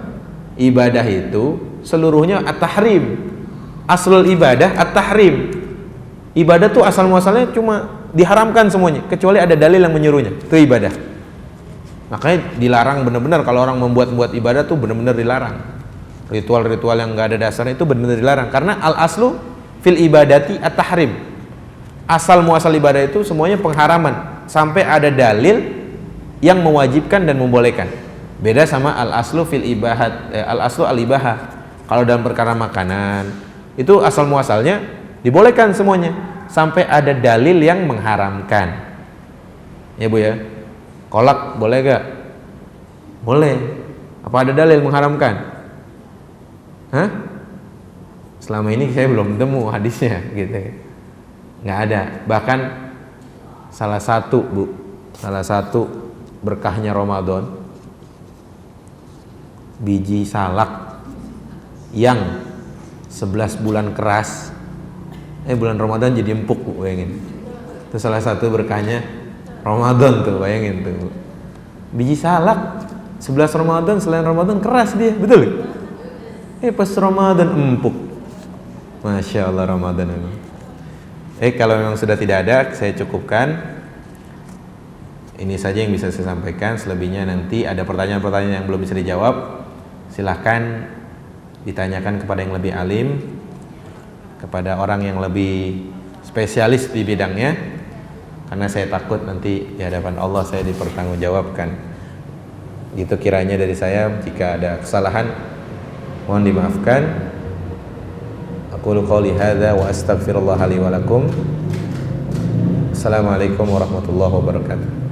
Ibadah itu seluruhnya at-tahrim. Aslul ibadah at-tahrim. Ibadah tuh asal muasalnya cuma diharamkan semuanya, kecuali ada dalil yang menyuruhnya. Itu ibadah. Makanya dilarang benar-benar, kalau orang membuat ibadah tuh benar-benar dilarang. Ritual-ritual yang enggak ada dasarnya itu benar-benar dilarang, karena al-aslu fil ibadati at-tahrim. Asal muasal ibadah itu semuanya pengharaman sampai ada dalil yang mewajibkan dan membolehkan. Beda sama al-aslu fil ibahat, al-aslu al-ibahah. Kalau dalam perkara makanan itu asal muasalnya dibolehkan semuanya sampai ada dalil yang mengharamkan. Ya Bu ya. Kolak boleh gak? Boleh. Apa ada dalil mengharamkan? Hah? Selama ini saya belum temu hadisnya gitu. Nggak ada. Bahkan salah satu berkahnya Ramadan, biji salak yang 11 bulan keras, bulan Ramadan jadi empuk, Bu, bayangin. Itu salah satu berkahnya Ramadan tuh, bayangin tuh. Biji salak 11 Ramadan, selain Ramadan keras dia, betul? Pas Ramadan empuk. Masya Allah Ramadan memang. Kalau memang sudah tidak ada, saya cukupkan. Ini saja yang bisa saya sampaikan. Selebihnya nanti ada pertanyaan-pertanyaan yang belum bisa dijawab, silahkan ditanyakan kepada yang lebih alim, kepada orang yang lebih spesialis di bidangnya, karena saya takut nanti di hadapan Allah saya dipertanggungjawabkan. Gitu kiranya dari saya. Jika ada kesalahan mohon dimaafkan. Aqulu qouli hadza wa astaghfirullah li wa lakum. Assalamualaikum warahmatullahi wabarakatuh.